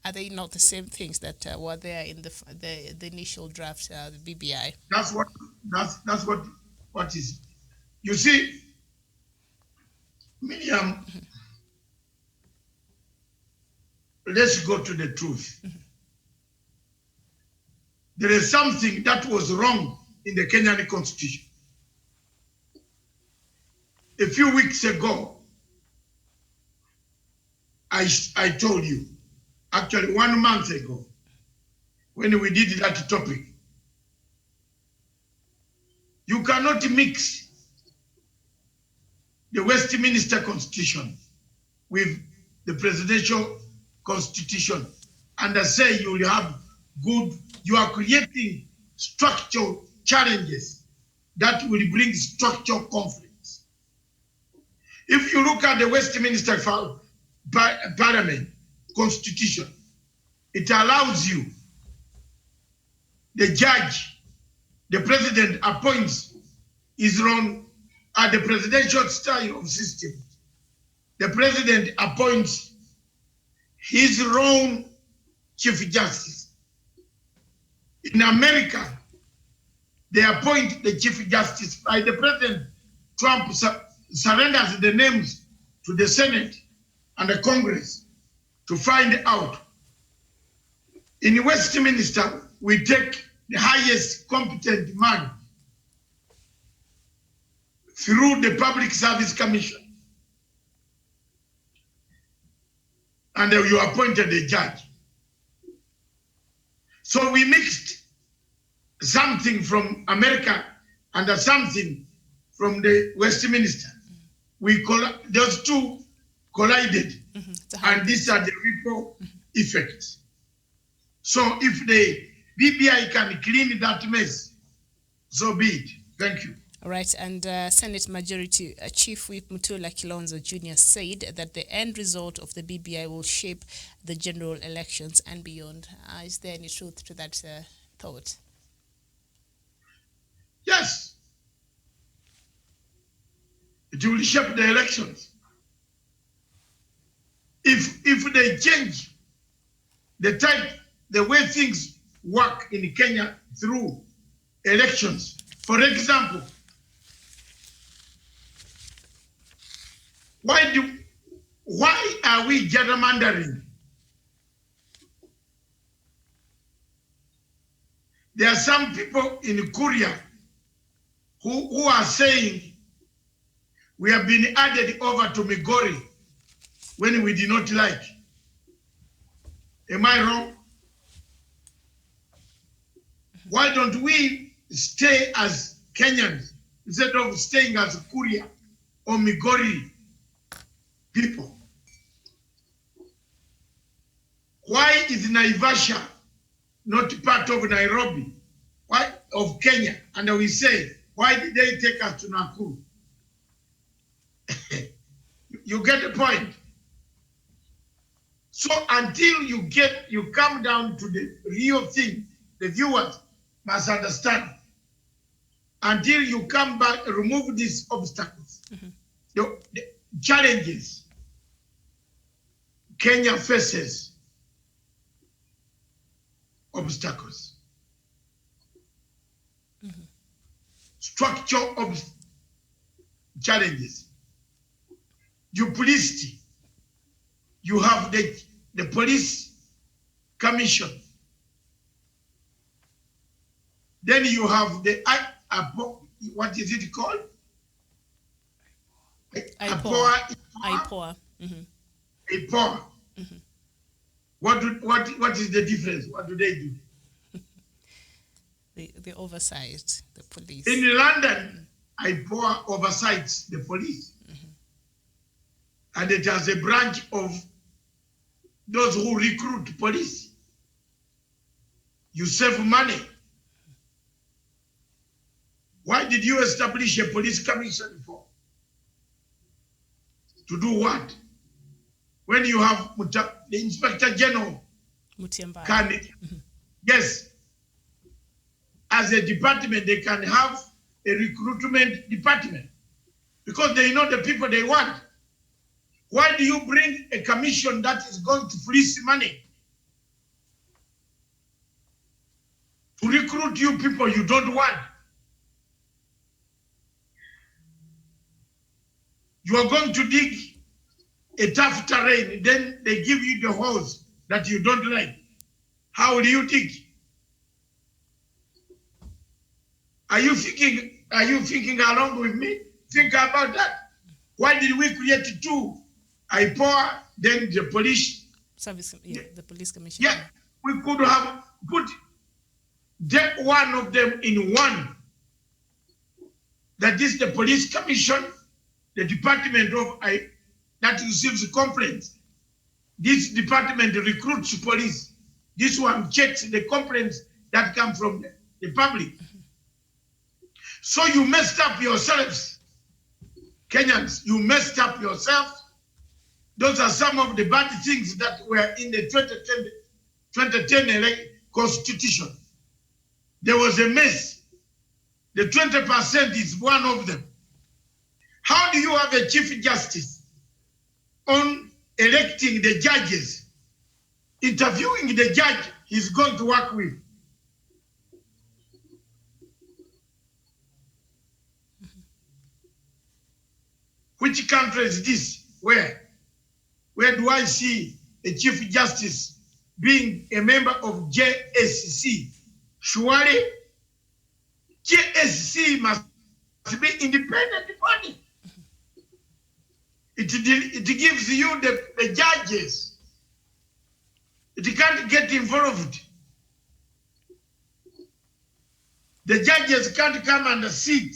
S18: are they not the same things that were there in the initial draft, the BBI?
S7: That's what is. You see, Miriam, let's go to the truth. There is something that was wrong in the Kenyan constitution. A few weeks ago, I told you, actually 1 month ago, when we did that topic, you cannot mix the Westminster Constitution with the presidential constitution and say you will have good, you are creating structural challenges that will bring structural conflicts. If you look at the Westminster Parliament Constitution, it allows you, the judge, the president appoints his own, at the presidential style of system, the president appoints his own chief justice. In America, they appoint the chief justice by the president. Trump surrenders the names to the Senate and the Congress to find out. In Westminster, we take the highest competent man through the Public Service Commission, and you appointed a judge. So we mixed something from America and something from the Westminster. Those two collided, and these are the ripple effects. So if the BBI can clean that mess, so be it. Thank you.
S18: All right, and Senate Majority Chief Whip Mutula Kilonzo Jr. said that the end result of the BBI will shape the general elections and beyond. Is there any truth to that thought?
S7: Yes. It will shape the elections. If they change the way things work in Kenya through elections, for example, why are we gerrymandering? There are some people in Korea who are saying we have been added over to Migori when we did not like. Am I wrong? Why don't we stay as Kenyans instead of staying as Korea or Migori people? Why is Naivasha not part of Nairobi? Why of Kenya? And we say, why did they take us to Nakuru? You get the point. So until you come down to the real thing, the viewers must understand. Until you come back, remove these obstacles, the challenges Kenya faces, obstacles, structural challenges, duplicity. You have the police commission. Then you have the, what is it called?
S18: IPOA.
S7: IPOA. What is the difference? What do they do?
S18: The oversight, the police.
S7: In London, IPOA oversees the police. And it has a branch of those who recruit police. You save money. Why did you establish a police commission for? To do what? When you have the Inspector General can, yes, as a department, they can have a recruitment department because they know the people they want. Why do you bring a commission that is going to fleece money to recruit you people you don't want? You are going to dig a tough terrain, then they give you the hose that you don't like. How will you dig? Are you thinking along with me? Think about that. Why did we create two? IPOA, then the police
S18: service, the police commission.
S7: Yeah, we could have put one of them in one. That is the police commission, the department of that receives complaints. This department recruits police. This one checks the complaints that come from the public. So you messed up yourselves, Kenyans. You messed up yourselves. Those are some of the bad things that were in the 2010 constitution. There was a mess. The 20% is one of them. How do you have a chief justice on electing the judges, interviewing the judge he's going to work with? Which country is this? Where do I see a chief justice being a member of JSC? Surely, JSC must be independent body. It gives you the judges. It can't get involved. The judges can't come and sit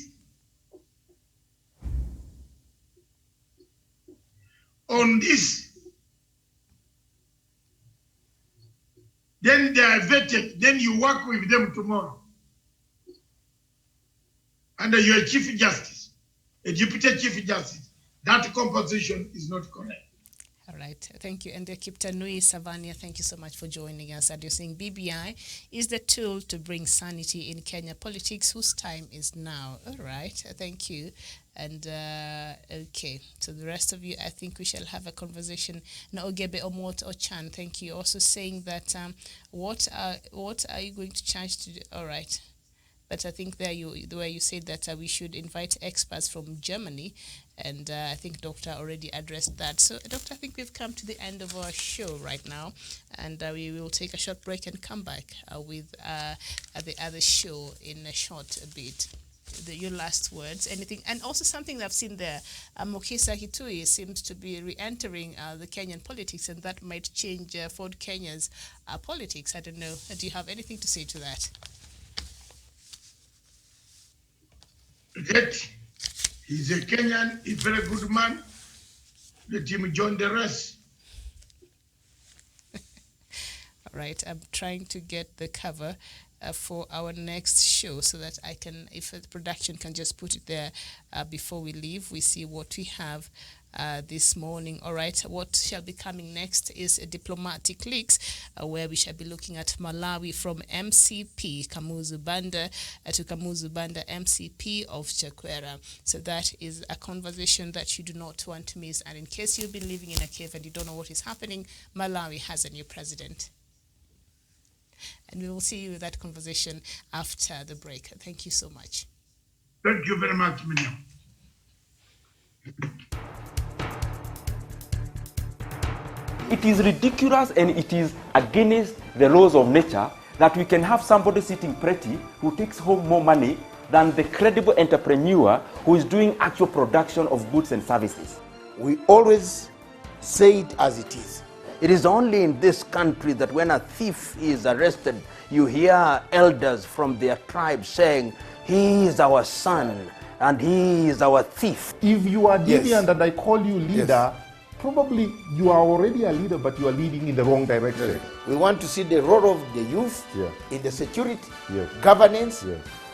S7: on this. Then they are vetted. Then you work with them tomorrow. Under your chief justice, a deputy chief justice. That composition is not correct.
S18: All right, thank you. And Kiptanui Savania, thank you so much for joining us. And you're saying BBI is the tool to bring sanity in Kenya politics, whose time is now. All right, thank you. And okay, so the rest of you, I think we shall have a conversation. Naogebe Omot Ochan, thank you. Also saying that what are you going to charge to do? All right. But I think there the way you said that we should invite experts from Germany, and I think Doctor already addressed that. So, Doctor, I think we've come to the end of our show right now, and we will take a short break and come back with the other show in a short bit. Your last words, anything, and also something that I've seen there. Mokisa Kitui seems to be re-entering the Kenyan politics, and that might change Ford Kenya's politics. I don't know. Do you have anything to say to that?
S7: That he's a Kenyan, a very good man. Let him join the rest.
S18: All right, I'm trying to get the cover for our next show so that I can, if the production can just put it there before we leave, we see what we have this morning. All right, what shall be coming next is a diplomatic leaks where we shall be looking at Malawi from MCP Kamuzu Banda to Kamuzu Banda MCP of Chakwera. So that is a conversation that you do not want to miss. And in case you've been living in a cave and you don't know what is happening, Malawi has a new president. And we will see you with that conversation after the break. Thank you so much.
S7: Thank you very much, Miriam.
S8: It is ridiculous and it is against the laws of nature that we can have somebody sitting pretty who takes home more money than the credible entrepreneur who is doing actual production of goods and services.
S9: We always say it as it is. It is only in this country that when a thief is arrested, you hear elders from their tribe saying, "He is our son and he is our thief."
S10: If you are deviant and I call you leader, probably you are already a leader, but you are leading in the wrong direction.
S2: We want to see the role of the youth in the security, governance,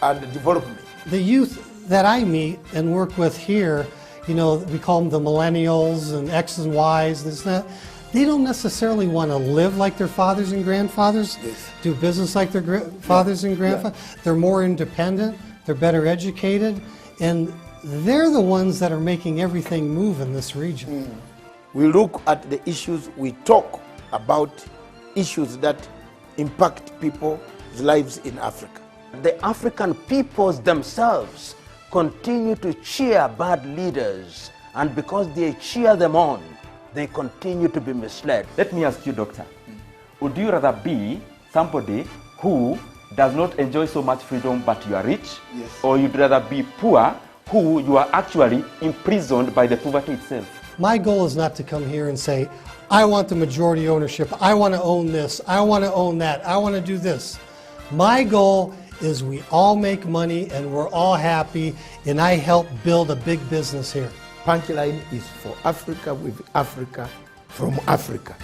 S2: and development.
S11: The youth that I meet and work with here, you know, we call them the millennials and X's and Y's, this and that. They don't necessarily want to live like their fathers and grandfathers, do business like their fathers and grandfathers. They're more independent, they're better educated, and they're the ones that are making everything move in this region.
S2: We look at the issues, we talk about issues that impact people's lives in Africa.
S9: The African peoples themselves continue to cheer bad leaders, and because they cheer them on, they continue to be misled.
S8: Let me ask you, Doctor, would you rather be somebody who does not enjoy so much freedom but you are rich?
S2: Yes.
S8: Or you'd rather be poor who you are actually imprisoned by the poverty itself?
S11: My goal is not to come here and say, I want the majority ownership, I want to own this, I want to own that, I want to do this. My goal is we all make money and we're all happy, and I help build a big business here.
S2: Punchline is for Africa, with Africa, from Africa.